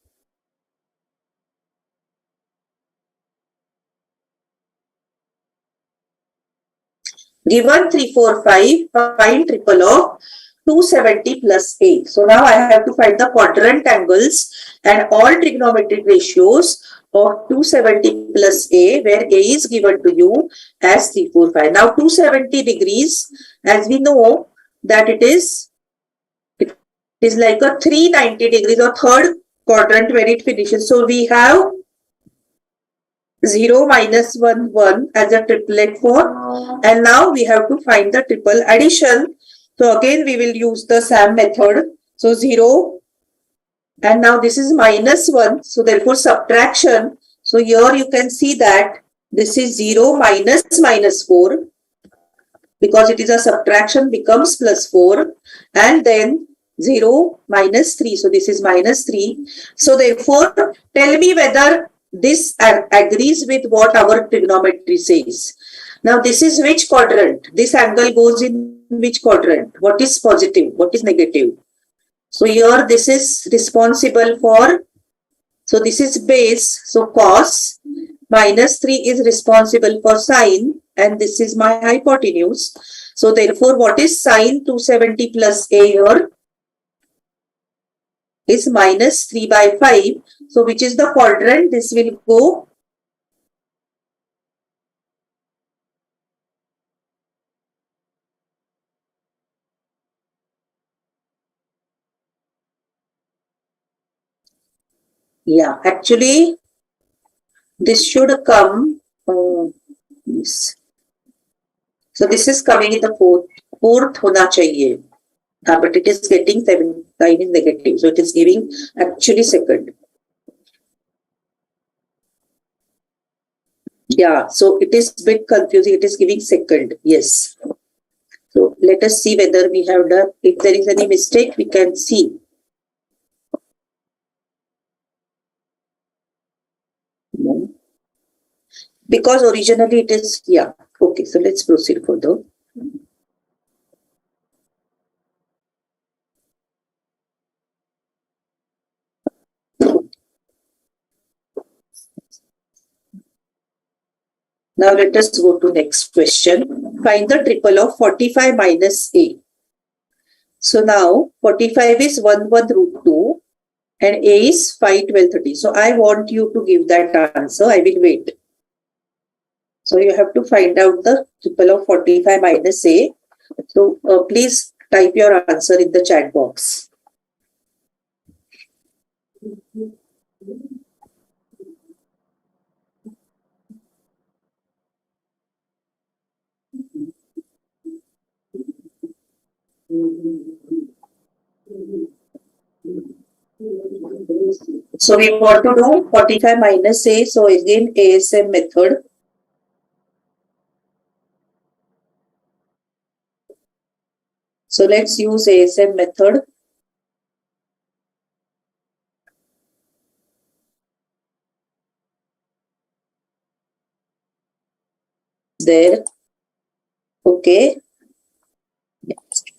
Given 3, 4, 5, find triple of 270 plus A. So now I have to find the quadrant angles and all trigonometric ratios of 270 plus A, where A is given to you as 3, 4, 5. Now 270 degrees, as we know that it is like a 390 degrees or third quadrant where it finishes. So we have 0, minus 1, 1 as a triplet for, and now we have to find the triple addition. So again we will use the SAM method. So 0, and now this is minus 1, so therefore subtraction. So here you can see that this is 0 minus 4, because it is a subtraction, becomes plus 4, and then 0 minus 3, so this is minus 3. So therefore tell me whether this agrees with what our trigonometry says. Now this is which quadrant? This angle goes in which quadrant? What is positive? What is negative? So here this is responsible for, so this is base, so cos, minus 3 is responsible for sine, and this is my hypotenuse. So therefore what is sine 270 plus A here? Is minus 3 by 5. So which is the quadrant? This will go actually this should come yes. So this is coming in the fourth hona chahiye. But it is getting 7, 9 is negative, so it is giving actually second. So it is a bit confusing. It is giving second. Yes. So let us see whether we have done. If there is any mistake, we can see. No. Because originally it is, okay. So let's proceed further. Now let us go to next question. Find the triple of 45 minus A. So now 45 is 1, 1 root 2 and A is 5, 12, 30. So I want you to give that answer. I will wait. So you have to find out the triple of 45 minus A. So please type your answer in the chat box. So we want to do 45 minus A. So again ASM method. So let's use ASM method. There. Okay.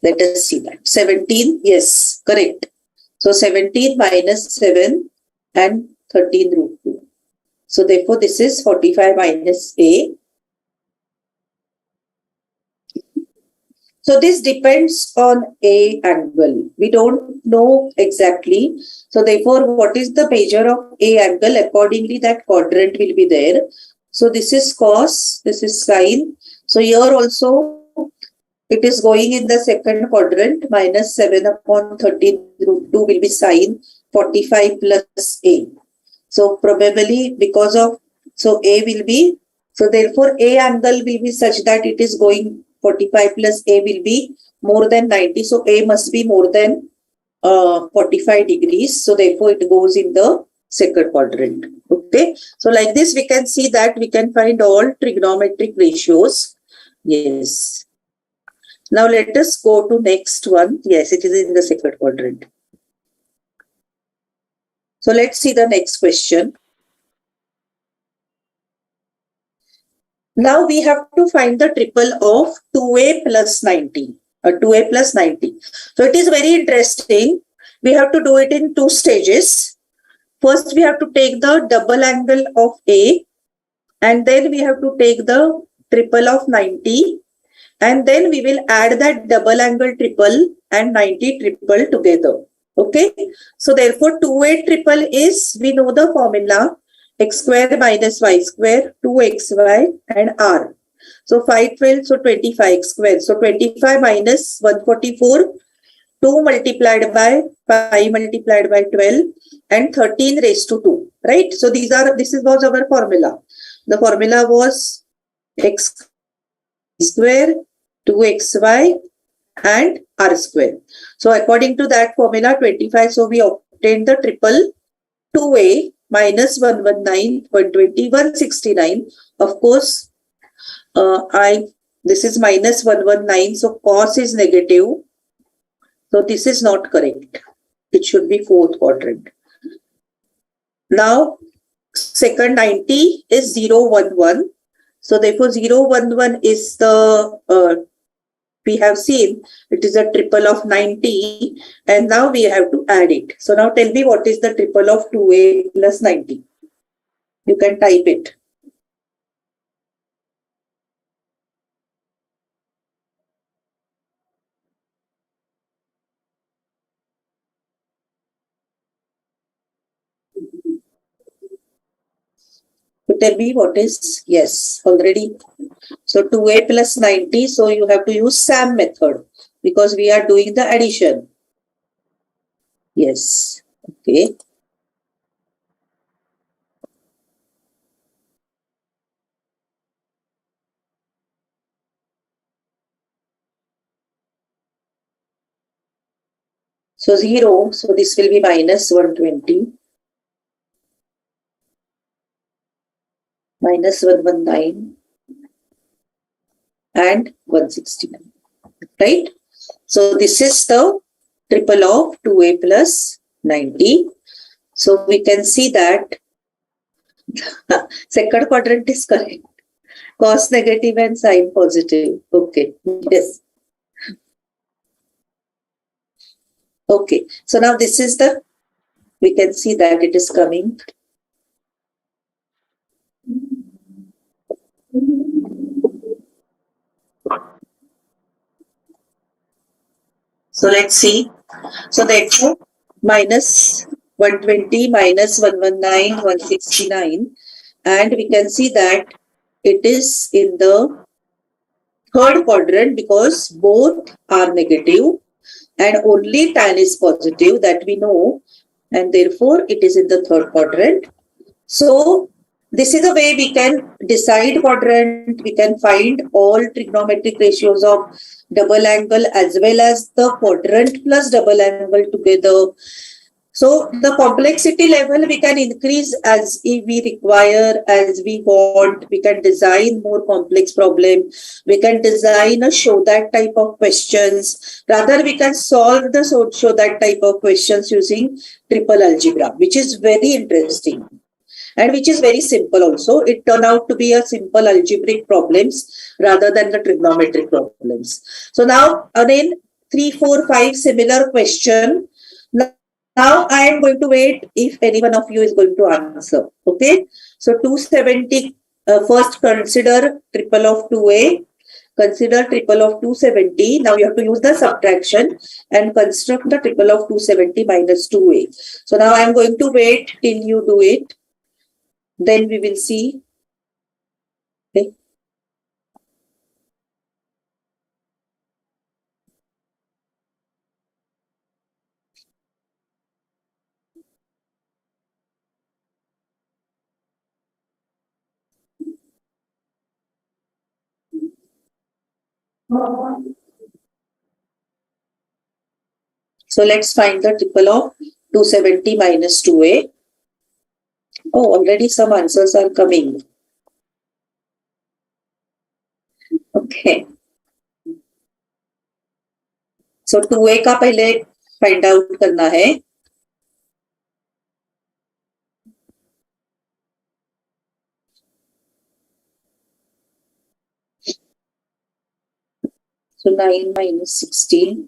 Let us see that. 17. Yes, correct. So 17 minus 7 and 13 root 2. So therefore this is 45 minus A. So this depends on A angle. We don't know exactly. So therefore what is the measure of A angle? Accordingly that quadrant will be there. So this is cos, this is sine. So here also it is going in the second quadrant. Minus 7 upon 13 root 2 will be sine 45 plus A. So probably because of, so A will be, so therefore A angle will be such that it is going 45 plus A will be more than 90. So A must be more than 45 degrees. So therefore it goes in the second quadrant. Okay. So like this we can see that we can find all trigonometric ratios. Yes. Now let us go to next one. Yes, it is in the second quadrant. So let's see the next question. Now we have to find the triple of 2A plus 90. 2A plus 90. So it is very interesting. We have to do it in 2 stages. First we have to take the double angle of A, and then we have to take the triple of 90. and then we will add that double angle triple and 90 triple together. Okay, so therefore 2a triple is, we know the formula, x square minus y square, 2xy and r. So 5 12, so 25 square. So 25 minus 144, 2 multiplied by 5 multiplied by 12 and 13 raised to 2, right? So this was our formula. The formula was x square, 2xy and r square. So according to that formula 25, so we obtained the triple 2a minus 119, 120, 169. Of course, this is minus 119, so cos is negative. So this is not correct. It should be fourth quadrant. Now, second 90 is 0, 1, 1. So therefore 0, 1, 1 is the, we have seen it is a triple of 90, and now we have to add it. So now tell me what is the triple of 2a plus 90. You can type it. So tell me what is, yes, already. So 2a plus 90, so you have to use SAM method because we are doing the addition. Yes, okay. So 0, so this will be minus 120. Minus 119 and 169, right? So this is the triple of 2a plus 90. So we can see that second quadrant is correct. Cos negative and sin positive. Okay, yes. Okay, so now this is the, we can see that it is coming. So let's see. So therefore, minus 120 minus 119, 169. And we can see that it is in the third quadrant because both are negative and only tan is positive, that we know, and therefore it is in the third quadrant. So this is a way we can decide quadrant. We can find all trigonometric ratios of double angle as well as the quadrant plus double angle together. So the complexity level we can increase as we require, as we want. We can design more complex problem. We can design a show that type of questions. Rather, we can solve the show that type of questions using triple algebra, which is very interesting and which is very simple also. It turned out to be a simple algebraic problems rather than the trigonometric problems. So now again 3, 4, 5 similar question. Now I am going to wait if any one of you is going to answer. Okay. So 270, first consider triple of 2a. Consider triple of 270. Now you have to use the subtraction and construct the triple of 270 minus 2a. So now I am going to wait till you do it. Then we will see. Okay. So let's find the triple of 270 minus 2a. Oh, already some answers are coming. Okay. So 2a का पहले find out करना है. So 9 minus 16,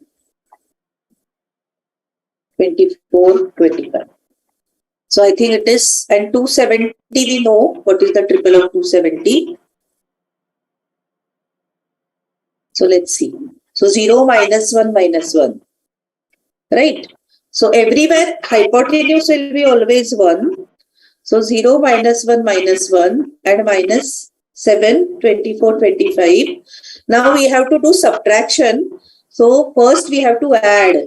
24, 25. So I think it is, and 270 we know what is the triple of 270. So let's see. So 0, -1, -1. Right? So everywhere hypotenuse will be always 1. So 0, -1, -1 and -7, 24, 25. Now we have to do subtraction. So first we have to add.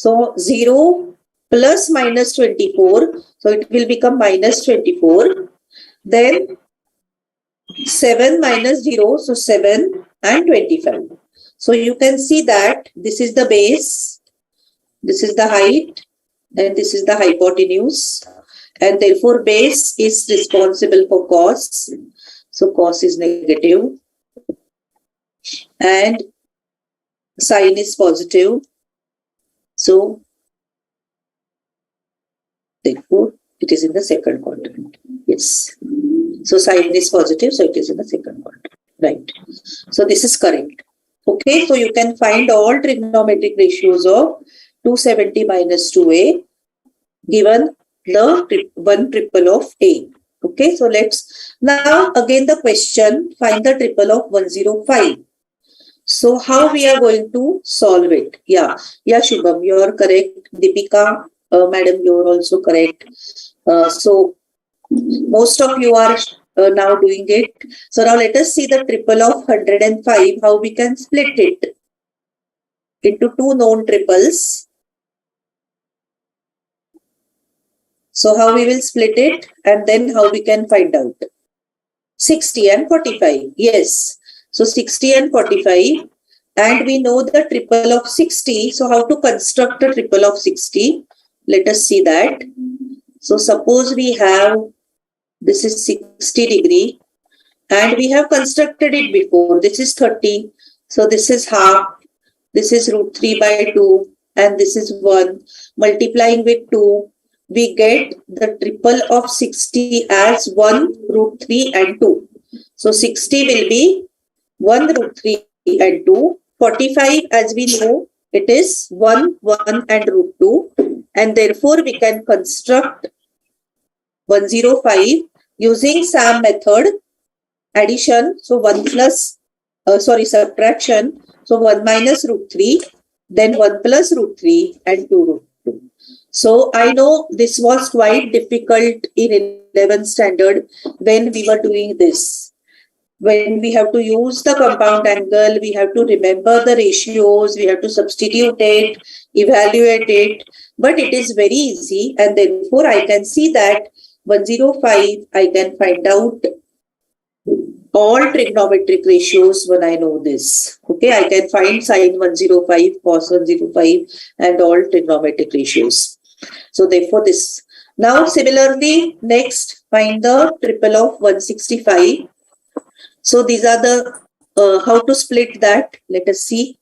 So 0 plus -24. So it will become -24. Then 7 minus 0. So 7 and 25. So you can see that this is the base. This is the height. And this is the hypotenuse. And therefore base is responsible for cos. So cos is negative. And sine is positive. So therefore it is in the second quadrant. Yes. So sine is positive, so it is in the second quadrant. Right. So this is correct. Okay, so you can find all trigonometric ratios of 270 minus 2a given the 1 triple of a. Okay, so let's now again the question, find the triple of 105. So how we are going to solve it? Yeah, Shubham, you are correct. Deepika, madam, you are also correct. So most of you are now doing it. So now let us see the triple of 105, how we can split it into two known triples. So how we will split it and then how we can find out. 60 and 45. Yes. So 60 and 45. And we know the triple of 60. So how to construct a triple of 60? Let us see that. So suppose we have, this is 60 degree. And we have constructed it before. This is 30. So this is half. This is root 3 by 2. And this is 1. Multiplying with 2. We get the triple of 60 as 1 root 3 and 2. So 60 will be 1 root 3 and 2. 45, as we know, it is 1, 1 and root 2. And therefore, we can construct 105 using SAM method, addition. So 1 plus, subtraction. So 1 minus root 3, then 1 plus root 3 and 2 root 2. So I know this was quite difficult in 11th standard when we were doing this. When we have to use the compound angle, we have to remember the ratios, we have to substitute it, evaluate it. But it is very easy, and therefore I can see that 105, I can find out all trigonometric ratios when I know this. Okay, I can find sine 105, cos 105, and all trigonometric ratios. So therefore this. Now similarly, next find the triple of 165. So these are the, how to split that. Let us see.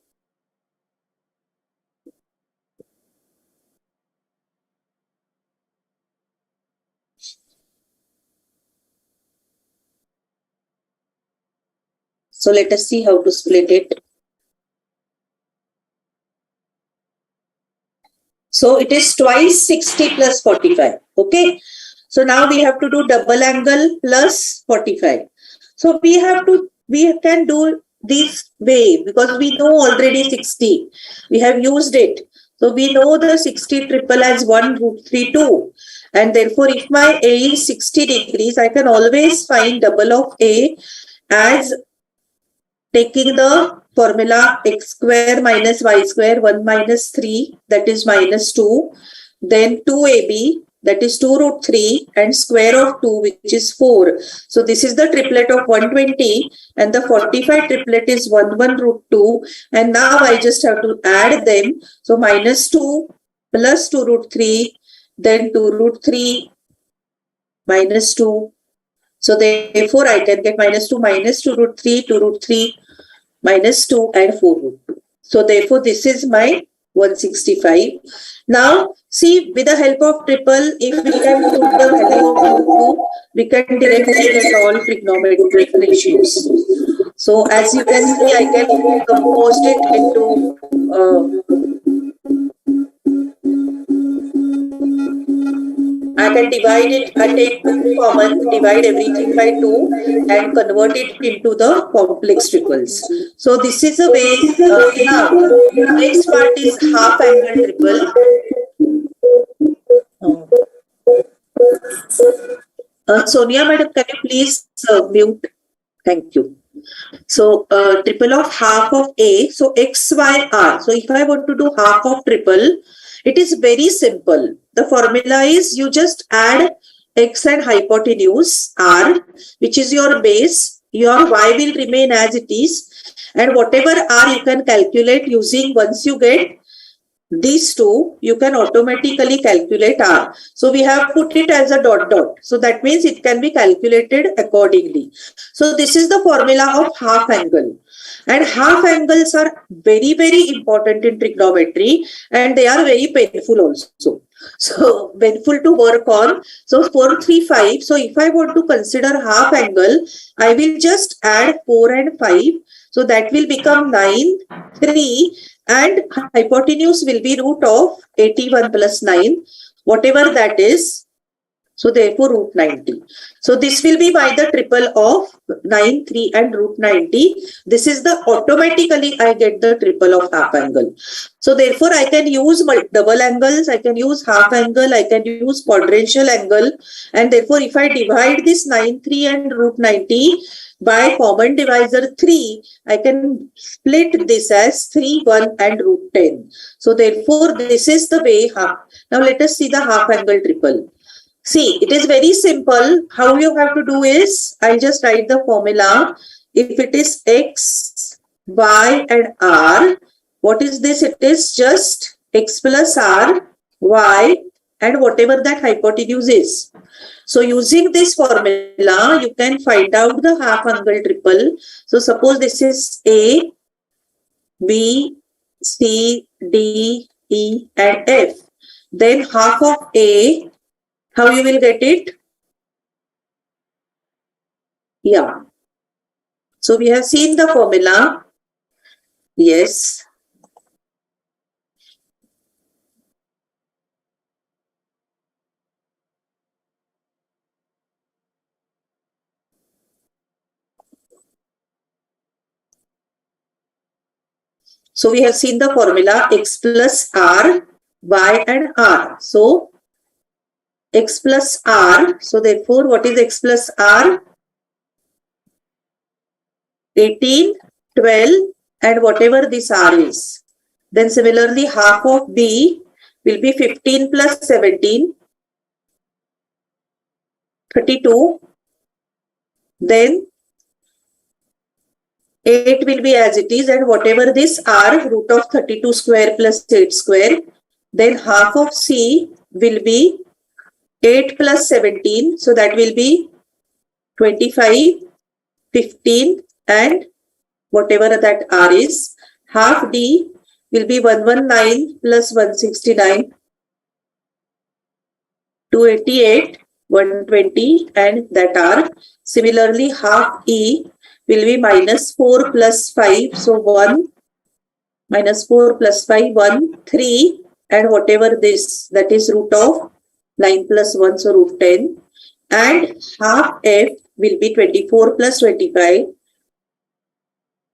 So let us see how to split it. So it is twice 60 plus 45. Okay. So now we have to do double angle plus 45. So we can do this way because we know already 60. We have used it. So we know the 60 triple as 1 root 3, 2. And therefore, if my A is 60 degrees, I can always find double of A as taking the formula x square minus y square, 1 minus 3, that is minus 2. Then 2ab, that is 2 root 3, and square of 2, which is 4. So this is the triplet of 120, and the 45 triplet is 1 root 2. And now I just have to add them. So minus 2 plus 2 root 3, then 2 root 3 minus 2. So therefore I can get minus 2 root 3, 2 root 3 minus 2 and 4 root 2. So therefore this is my 165. Now see, with the help of triple, if we can put the value of root 2, we can directly get all trigonometric ratios. So as you can see, I can compose it into I can divide it, I take 2 common, divide everything by 2 and convert it into the complex triples. So this is a way, now next part is half angle triple. Sonia madam, can you please mute? Thank you. So triple of half of A, so X, Y, R. So if I want to do half of triple, it is very simple. The formula is you just add X and hypotenuse R, which is your base. Your Y will remain as it is. And whatever R you can calculate using, once you get these two, you can automatically calculate R. So we have put it as a dot dot. So that means it can be calculated accordingly. So this is the formula of half angle. And half angles are very, very important in trigonometry, and they are very painful also. So painful to work on. So 4, 3, 5. So if I want to consider half angle, I will just add 4 and 5. So that will become 9, 3. And hypotenuse will be root of 81 plus 9, whatever that is. So therefore root 90. So this will be by the triple of 9, 3 and root 90. This is the automatically I get the triple of half angle. So therefore I can use double angles, I can use half angle, I can use quadrantial angle. And therefore if I divide this 9, 3 and root 90, by common divisor 3, I can split this as 3, 1 and root 10. So therefore, this is the way half. Now let us see the half angle triple. See, it is very simple. How you have to do is, I'll just write the formula. If it is X, Y and R, what is this? It is just X plus R, Y and whatever that hypotenuse is. So using this formula, you can find out the half angle triple. So suppose this is A, B, C, D, E and F. Then half of A, how you will get it? Yeah. So we have seen the formula. Yes. So we have seen the formula X plus R, Y and R. So X plus R. So therefore what is X plus R? 18, 12 and whatever this R is. Then similarly half of B will be 15 plus 17, 32. Then 8 will be as it is and whatever this R, root of 32 square plus 8 square. Then half of C will be 8 plus 17. So that will be 25, 15 and whatever that R is. Half D will be 119 plus 169, 288, 120 and that R. Similarly half E will be minus 4 plus 5. So 1 minus 4 plus 5, 1, 3 and whatever this, that is root of 9 plus 1, so root 10. And half F will be 24 plus 25,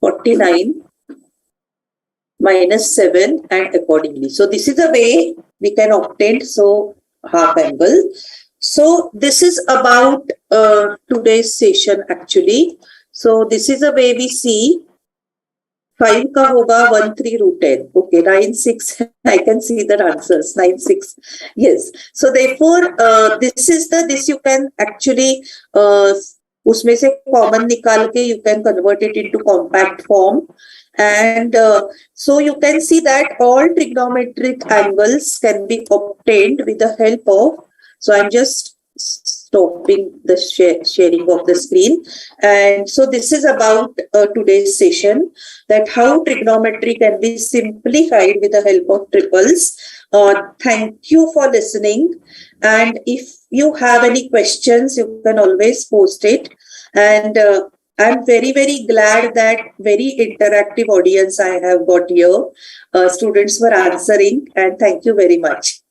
49 minus 7 and accordingly. So this is the way we can obtain half angle. So this is about today's session actually. So this is the way we see 5 ka hoga 1, 3 root 10. Okay, 9, 6. I can see the answers. 9, 6. Yes. So therefore, this you can actually उसमें से common निकाल के you can convert it into compact form. And so you can see that all trigonometric angles can be obtained with the help of, so I'm just stopping the sharing of the screen. And so this is about today's session, that how trigonometry can be simplified with the help of triples. Thank you for listening. And if you have any questions, you can always post it. And I'm very, very glad that very interactive audience I have got here. Students were answering, and thank you very much.